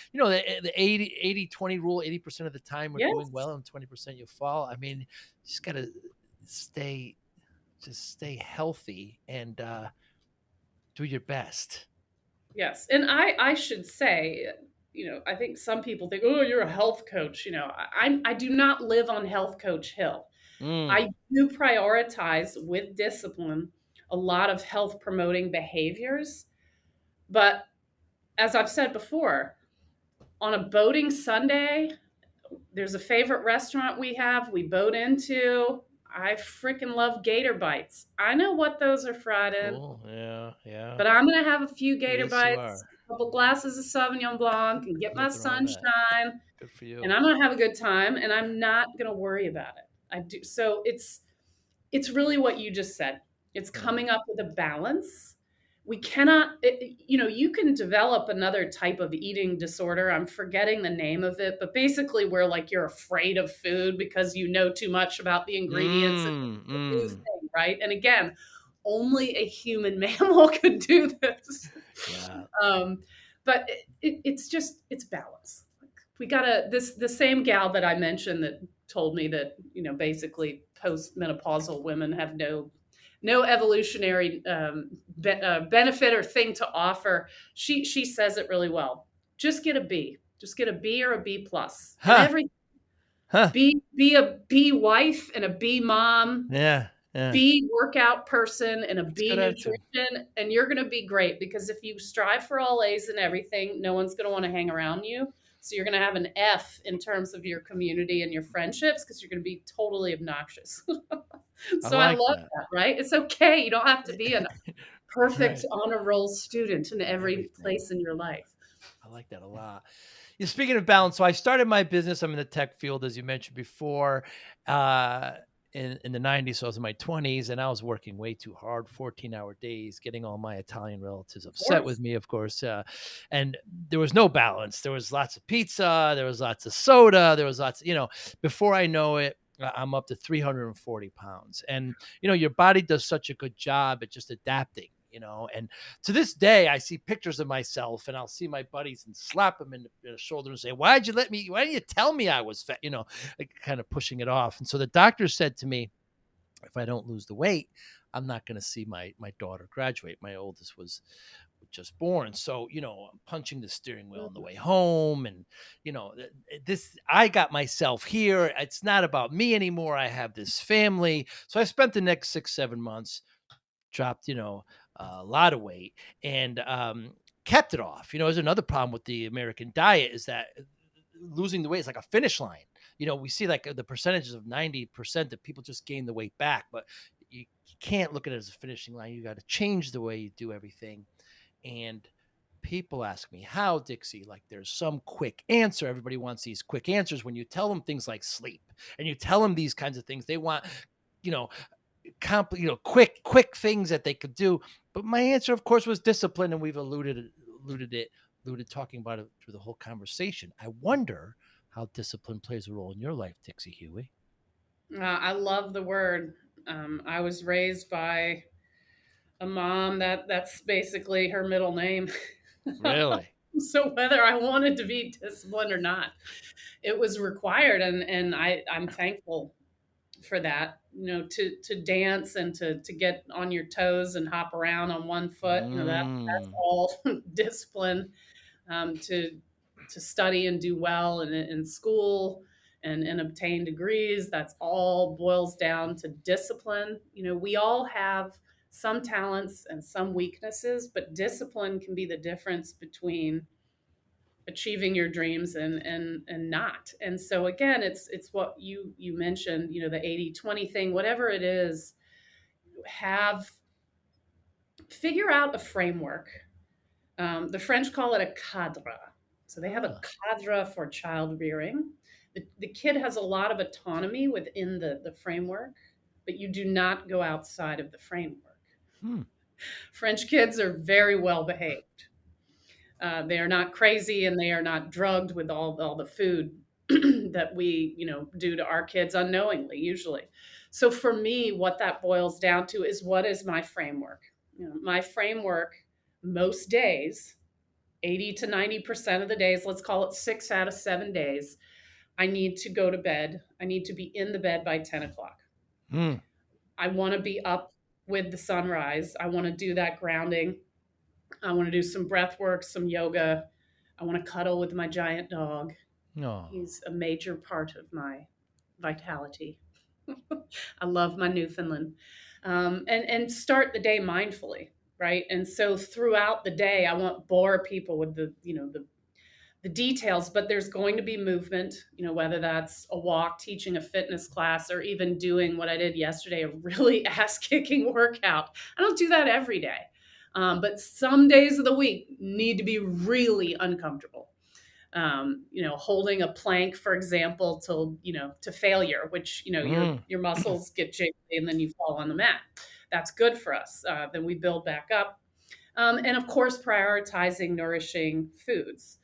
80-20 rule, 80% of the time we're doing Yes. well and 20% you fall. I mean, you just got to stay stay healthy and do your best. Yes. And I should say, you know, I think some people think, oh, you're a health coach. You know, I do not live on health coach hill. Mm, I do prioritize with discipline a lot of health promoting behaviors. But as I've said before, on a boating Sunday, there's a favorite restaurant we boat into. I freaking love gator bites. I know what those are fried in, cool. Yeah, yeah. but I'm going to have a few gator Yes, you bites, are. a couple glasses of Sauvignon Blanc, and get my Nothing wrong with that. sunshine, Good for and you. I'm going to have a good time, and I'm not going to worry about it. I do. So it's really what you just said. It's Yeah. coming up with a balance. We cannot, you know, you can develop another type of eating disorder. I'm forgetting the name of it, but basically, where like you're afraid of food because you know too much about the ingredients and Mm, it's a new mm. thing, right? And again, only a human mammal could do this. Yeah. Um, but it's balance. We gotta this the same gal that I mentioned that told me that basically postmenopausal women have no evolutionary benefit or thing to offer. She says it really well. Just get a B. Just get a B or a B plus, and Huh. every Huh. be a B wife and a B mom, Yeah. Yeah. B workout person and a That's B good attitude. nutrition, and you're going to be great because if you strive for all A's and everything, no one's going to want to hang around you. So you're going to have an F in terms of your community and your friendships because you're going to be totally obnoxious. I So I like love that. that, right? It's okay. You don't have to be a perfect Right. honor roll student in every Everything. place in your life. I like that a lot. Yeah, speaking of balance, so I started my business. I'm in the tech field, as you mentioned before, uh, in the '90s. So I was in my 20s, and I was working way too hard, 14-hour days, getting all my Italian relatives Of upset with course. me, of course. And there was no balance. There was lots of pizza, there was lots of soda, there was lots. Before I know it, I'm up to 340 pounds, and your body does such a good job at just adapting. And to this day, I see pictures of myself and I'll see my buddies and slap them in the shoulder and say, why didn't you tell me I was fat? Like kind of pushing it off. And so the doctor said to me, if I don't lose the weight, I'm not going to see my daughter graduate. My oldest was just born. So, I'm punching the steering wheel on the Mhm. way home. And, I got myself here. It's not about me anymore. I have this family. So I spent the next 6, 7 months, dropped, a lot of weight and kept it off. There's another problem with the American diet is that losing the weight is like a finish line. We see like the percentages of 90% that people just gain the weight back, but you can't look at it as a finishing line. You got to change the way you do everything. And people ask me how, Dixie, like there's some quick answer. Everybody wants these quick answers. When you tell them things like sleep and you tell them these kinds of things, they want, you know, quick things that they could do. But my answer, of course, was discipline, and we've alluded it alluded talking about it through the whole conversation. I wonder how discipline plays a role in your life, Dixie Huey. I love the word. I was raised by a mom that's basically her middle name. Really? So whether I wanted to be disciplined or not, it was required, and I'm thankful for that. You know, to dance and to get on your toes and hop around on one foot. You know, that's Mm. all discipline. To study and do well in school and obtain degrees. That's all boils down to discipline. You know, we all have some talents and some weaknesses, but discipline can be the difference between achieving your dreams and not. And so again, it's what you mentioned, you know, the 80-20 thing, whatever it is, have figure out a framework. The French call it a cadre. So they have a Huh. cadre for child rearing. The kid has a lot of autonomy within the framework, but you do not go outside of the framework. Hmm. French kids are very well behaved. They are not crazy and they are not drugged with all the food that we, you know, do to our kids unknowingly, usually. So for me, what that boils down to is what is my framework? You know, my framework most days 80 to 90% of the days, let's call it 6 out of 7 days, I need to go to bed. I need to be in the bed by 10 o'clock. Hmm. I want to be up with the sunrise. I want to do that grounding. I want to do some breath work, some yoga. I want to cuddle with my giant dog. No. He's a major part of my vitality. I love my Newfoundland. And start the day mindfully, right? And so throughout the day, I won't bore people with the details, but there's going to be movement, you know, whether that's a walk, teaching a fitness class, or even doing what I did yesterday, a really ass kicking workout. I don't do that every day. But some days of the week need to be really uncomfortable. You know, holding a plank, for example, till, you know, to failure, which, you know, Hmm. your muscles get jiggly and then you fall on the mat. That's good for us. Then we build back up. And of course, prioritizing nourishing foods.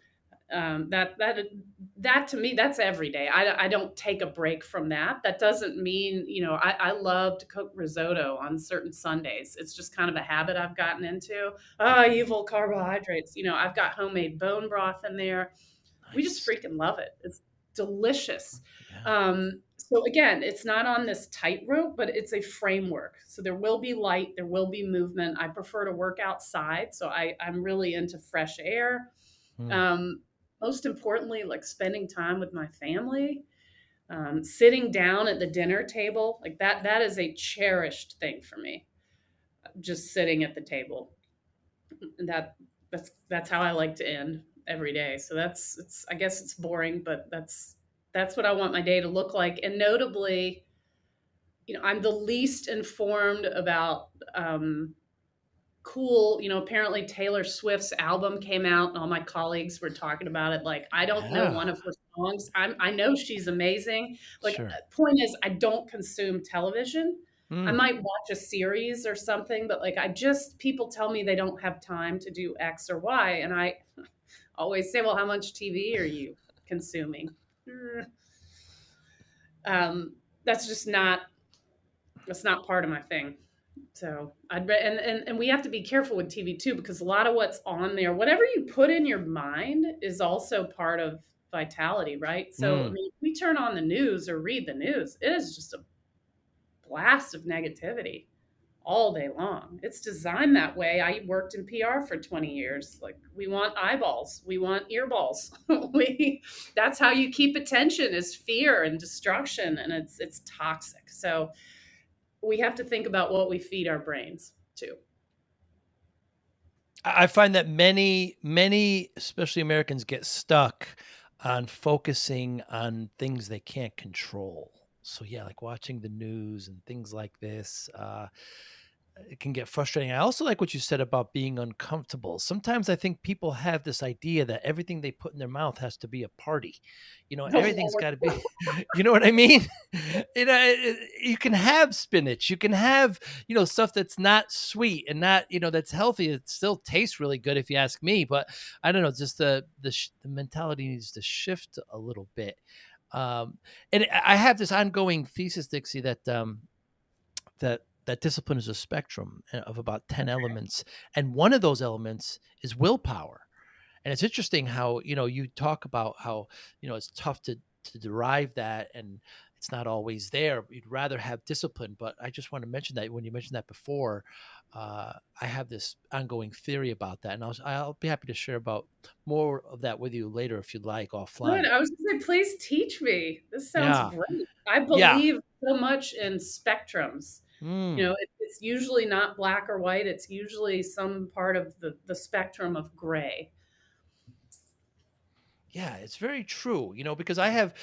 That to me, that's every day. I don't take a break from that. That doesn't mean, you know, I love to cook risotto on certain Sundays. It's just kind of a habit I've gotten into. Ah, evil carbohydrates. You know, I've got homemade bone broth in there. We just Nice. freaking love it. It's delicious. Yeah. So again, it's not on this tightrope, but it's a framework. So there will be light, there will be movement. I prefer to work outside, so I'm really into fresh air. Hmm. Um, Most importantly, like spending time with my family, sitting down at the dinner table, like that is a cherished thing for me. Just sitting at the table. And that's how I like to end every day. So it's I guess it's boring, but that's what I want my day to look like. And notably, you know, I'm the least informed about cool, you know, apparently Taylor Swift's album came out and all my colleagues were talking about it. Like, I don't know Yeah. one of her songs. I know she's amazing. Like, Sure. point is, I don't consume television. I Hmm. might watch a series or something, but like, people tell me they don't have time to do X or Y. And I always say, well, how much TV are you consuming? Mm, that's just not, that's not part of my thing. So and we have to be careful with TV too, because a lot of what's on there, whatever you put in your mind, is also part of vitality, right? So I Hmm. mean, if we turn on the news or read the news, it is just a blast of negativity all day long. It's designed that way. I worked in PR for 20 years. Like, we want eyeballs, we want earballs. we That's how you keep attention, is fear and destruction, and it's toxic. So we have to think about what we feed our brains too. I find that many, especially Americans, get stuck on focusing on things they can't control. So yeah, like watching the news and things like this. it can get frustrating. I also like what you said about being uncomfortable. Sometimes I think people have this idea that everything they put in their mouth has to be a party. Oh, Everything's Lord. got to be, you know what I mean? You can have spinach, you can have, stuff that's not sweet and not, that's healthy. It still tastes really good if you ask me, but I don't know, just the mentality needs to shift a little bit. And I have this ongoing thesis, Dixie, that discipline is a spectrum of about 10 elements, and one of those elements is willpower. And it's interesting how, you talk about how, it's tough to derive that, and it's not always there. You'd rather have discipline, but I just want to mention that when you mentioned that before, I have this ongoing theory about that, and I'll be happy to share about more of that with you later if you'd like, Good. offline. I was gonna say, please teach me. This sounds Yeah. great. I Yeah. believe so much in spectrums. Mm. It's usually not black or white. It's usually some part of the spectrum of gray. Yeah, it's very true, because I have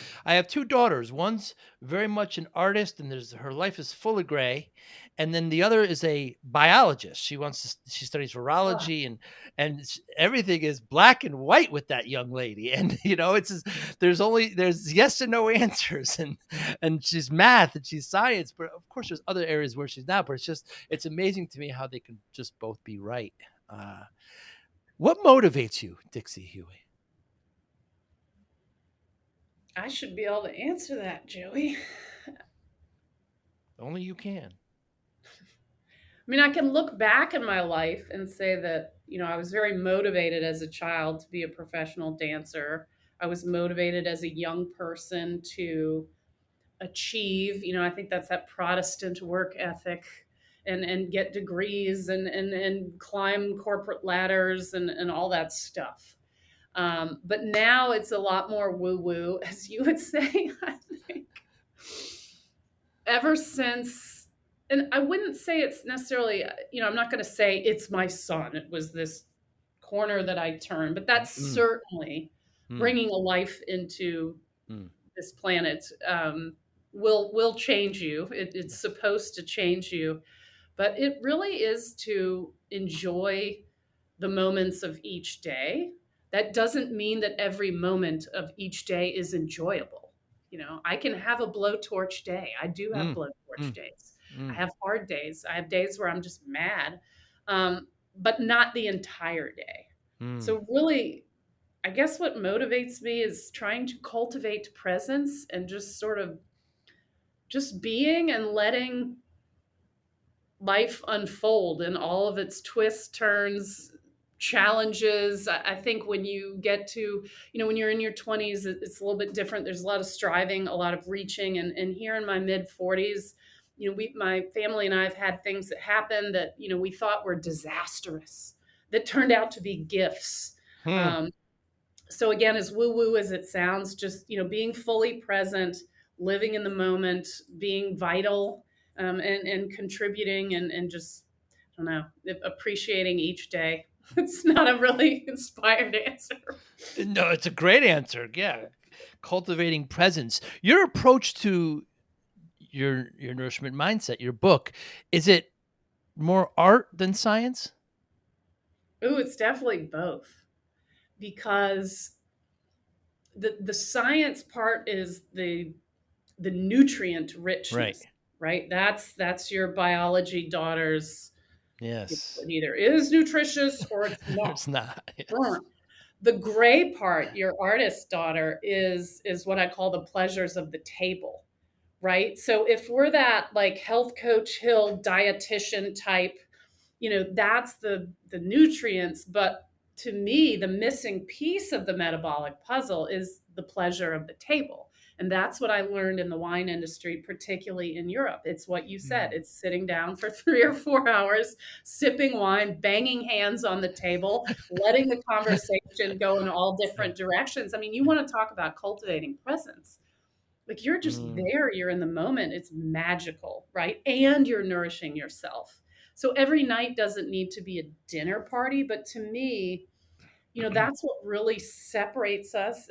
two daughters. One's very much an artist, and there's her life is full of gray, and then the other is a biologist. She studies Ah, virology, and everything is black and white with that young lady. And it's just, there's yes and no answers, and she's math and she's science, but of course there's other areas where she's not. But it's amazing to me how they can just both be right. Uh, what motivates you, Dixie Huey? I should be able to answer that, Joey. Only you can. I mean, I can look back in my life and say that, I was very motivated as a child to be a professional dancer. I was motivated as a young person to achieve. I think that's that Protestant work ethic and get degrees and climb corporate ladders and all that stuff. But now it's a lot more woo woo, as you would say, I think. Ever since, and I wouldn't say it's necessarily, I'm not going to say it's my son. It was this corner that I turned, but that's Mm, certainly mm, bringing a life into mm. this planet will change you. It's supposed to change you, but it really is to enjoy the moments of each day. That doesn't mean that every moment of each day is enjoyable. I can have a blowtorch day. I do have Mm, blowtorch mm, days. I mm, have hard days. I have days where I'm just mad, but not the entire day. mm. So, really, I guess what motivates me is trying to cultivate presence and just sort of just being and letting life unfold and all of its twists, turns, challenges. I think when you get to, when you're in your 20s, it's a little bit different. There's a lot of striving, a lot of reaching. And here in my mid 40s, my family and I have had things that happened that, we thought were disastrous that turned out to be gifts. Hmm. Um, so again, as woo woo as it sounds, just being fully present, living in the moment, being vital, and contributing, and just, I don't know, appreciating each day. It's not a really inspired answer. No, it's a great answer. Yeah. Cultivating presence. Your approach to your nourishment mindset, your book, is it more art than science? Ooh, it's definitely both, because the science part is the nutrient Right. richness, right? That's your biology daughter's. It Yes. either is nutritious or it's not. It's not. Yes. Burn. The gray part, your artist daughter, is what I call the pleasures of the table, right? So if we're that like health coach hill dietitian type, that's the nutrients, but to me the missing piece of the metabolic puzzle is the pleasure of the table. And that's what I learned in the wine industry, particularly in Europe. It's what you said. Mm. It's sitting down for 3 or 4 hours, sipping wine, banging hands on the table, letting the conversation go in all Yeah. different directions. I mean, you want to talk about cultivating presence. Like, you're just Mm. there, you're in the moment. It's magical, right? And you're nourishing yourself. So every night doesn't need to be a dinner party, but to me, that's what really separates us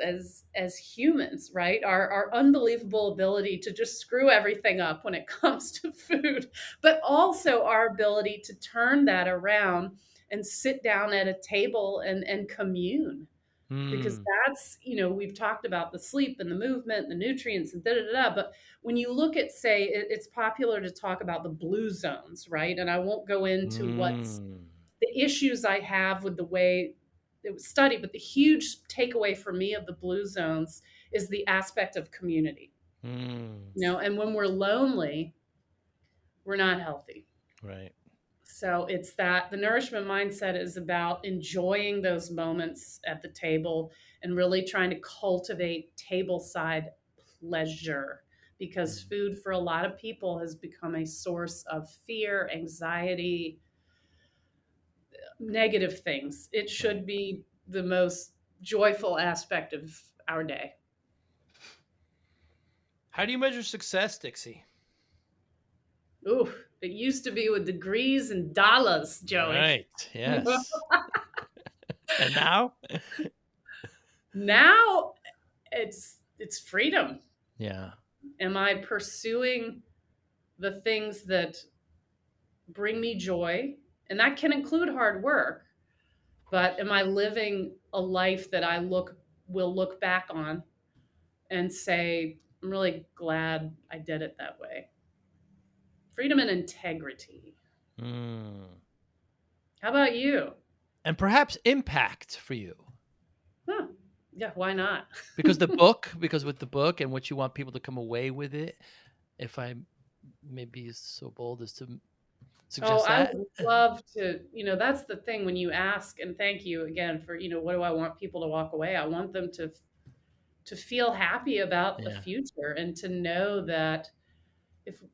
as humans, right? Our unbelievable ability to just screw everything up when it comes to food, but also our ability to turn that around and sit down at a table and commune. Because Mm, that's, we've talked about the sleep and the movement, the nutrients, and da da da. But when you look at, say, it's popular to talk about the blue zones, right? And I won't go into what's mm, the issues I have with the way it was studied, but the huge takeaway for me of the blue zones is the aspect of community. mm. And when we're lonely, we're not healthy. Right. So it's that the nourishment mindset is about enjoying those moments at the table and really trying to cultivate tableside pleasure, because Mm, food for a lot of people has become a source of fear, anxiety, negative things. It right. should be the most joyful aspect of our day. How do you measure success, Dixie? Ooh, it used to be with degrees and dollars, Joey. Right. Yes. And now? Now it's freedom. Yeah. Am I pursuing the things that bring me joy? And that can include hard work, but am I living a life that will look back on and say, I'm really glad I did it that way? Freedom and integrity. Mm. How about you? And perhaps impact for you. Huh. Yeah, why not? Because with the book and what you want people to come away with it, if I may be so bold as to Oh, suggest I that. would love to, that's the thing when you ask, and thank you again for, what do I want people to walk away? I want them to feel happy about the Yeah. future and to know that if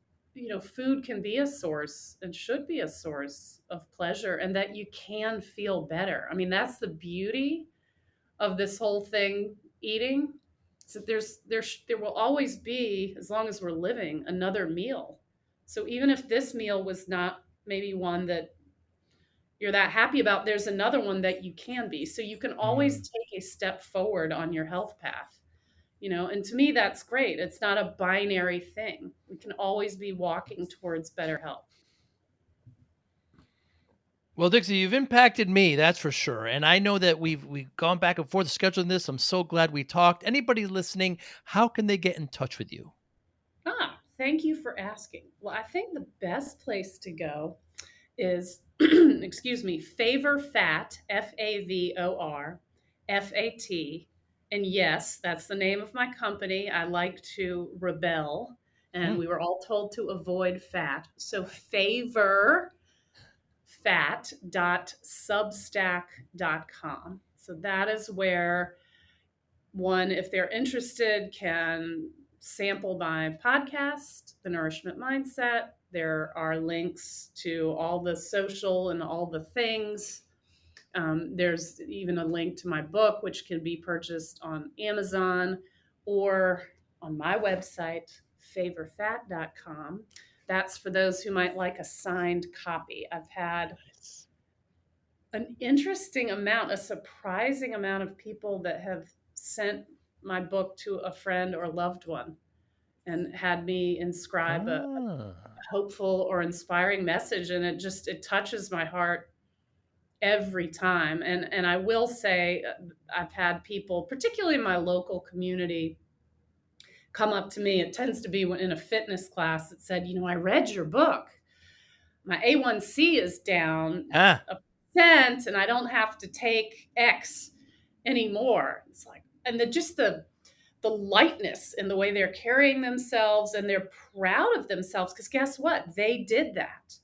food can be a source and should be a source of pleasure, and that you can feel better. I mean, that's the beauty of this whole thing, eating. So there will always be, as long as we're living, another meal. So even if this meal was not maybe one that you're that happy about, there's another one that you can be. So you can always Mm. take a step forward on your health path. And to me, that's great. It's not a binary thing. We can always be walking towards better health. Well, Dixie, you've impacted me, that's for sure. And I know that we've gone back and forth scheduling this. I'm so glad we talked. Anybody listening, how can they get in touch with you? Thank you for asking. Well, I think the best place to go is, excuse me, Favor Fat, FAVOR, FAT. And yes, that's the name of my company. I like to rebel, and Hmm. we were all told to avoid fat. So favor fat.substack.com. So that is where one, if they're interested, can sample my podcast, The Nourishment Mindset. There are links to all the social and all the things. There's even a link to my book, which can be purchased on Amazon or on my website, favorfat.com. That's for those who might like a signed copy. I've had Nice. an interesting amount, a surprising amount of people that have sent my book to a friend or loved one and had me inscribe a Ah. hopeful or inspiring message, and it touches my heart every time. And I will say, I've had people, particularly in my local community, come up to me. It tends to be in a fitness class that said, I read your book. My A1C is down Ah. a percent and I don't have to take X anymore. It's like, and the lightness in the way they're carrying themselves, and they're proud of themselves, because guess what? They did that.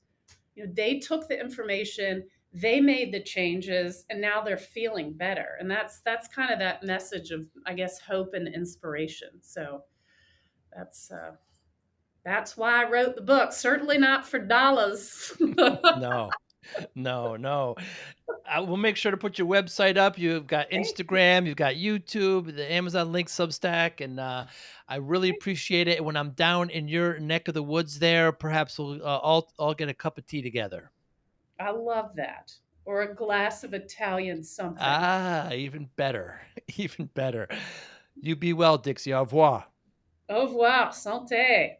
They took the information, they made the changes, and now they're feeling better. And that's kind of that message of, I guess, hope and inspiration. So that's uh, that's why I wrote the book. Certainly not for dollars. No. No, no. I will make sure to put your website up. You've got Instagram, you've got YouTube, the Amazon link, Substack, and I really appreciate it. When I'm down in your neck of the woods there, perhaps we'll all get a cup of tea together. I love that. or a glass of Italian something. Ah, even better. Even better. You be well, Dixie. Au revoir. Au revoir, santé.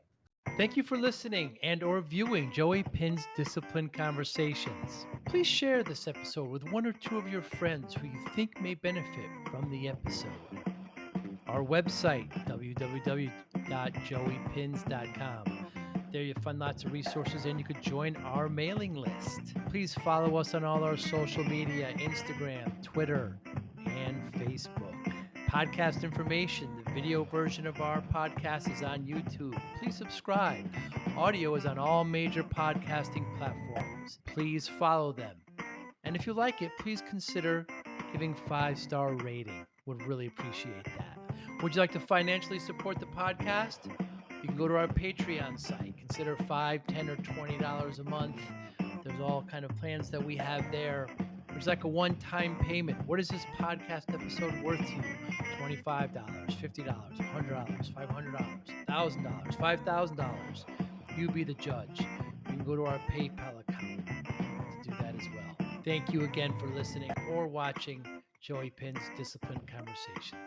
Thank you for listening and or viewing Joey Pinn's Discipline Conversations. Please share this episode with one or two of your friends who you think may benefit from the episode. Our website, www.joeypins.com. There you'll find lots of resources and you could join our mailing list. Please follow us on all our social media, Instagram, Twitter, and Facebook. Podcast information, the video version of our podcast is on YouTube. Please subscribe. Audio is on all major podcasting platforms. Please follow them. And if you like it, please consider giving 5-star rating. Would really appreciate that. Would you like to financially support the podcast? You can go to our Patreon site. Consider $5, $10, or $20 a month. There's all kind of plans that we have there. There's like a one-time payment. What is this podcast episode worth to you? $25, $50, $100, $500, $1,000, $5,000. You be the judge. You can go to our PayPal account to do that as well. Thank you again for listening or watching Joey Pinn's Discipline Conversations.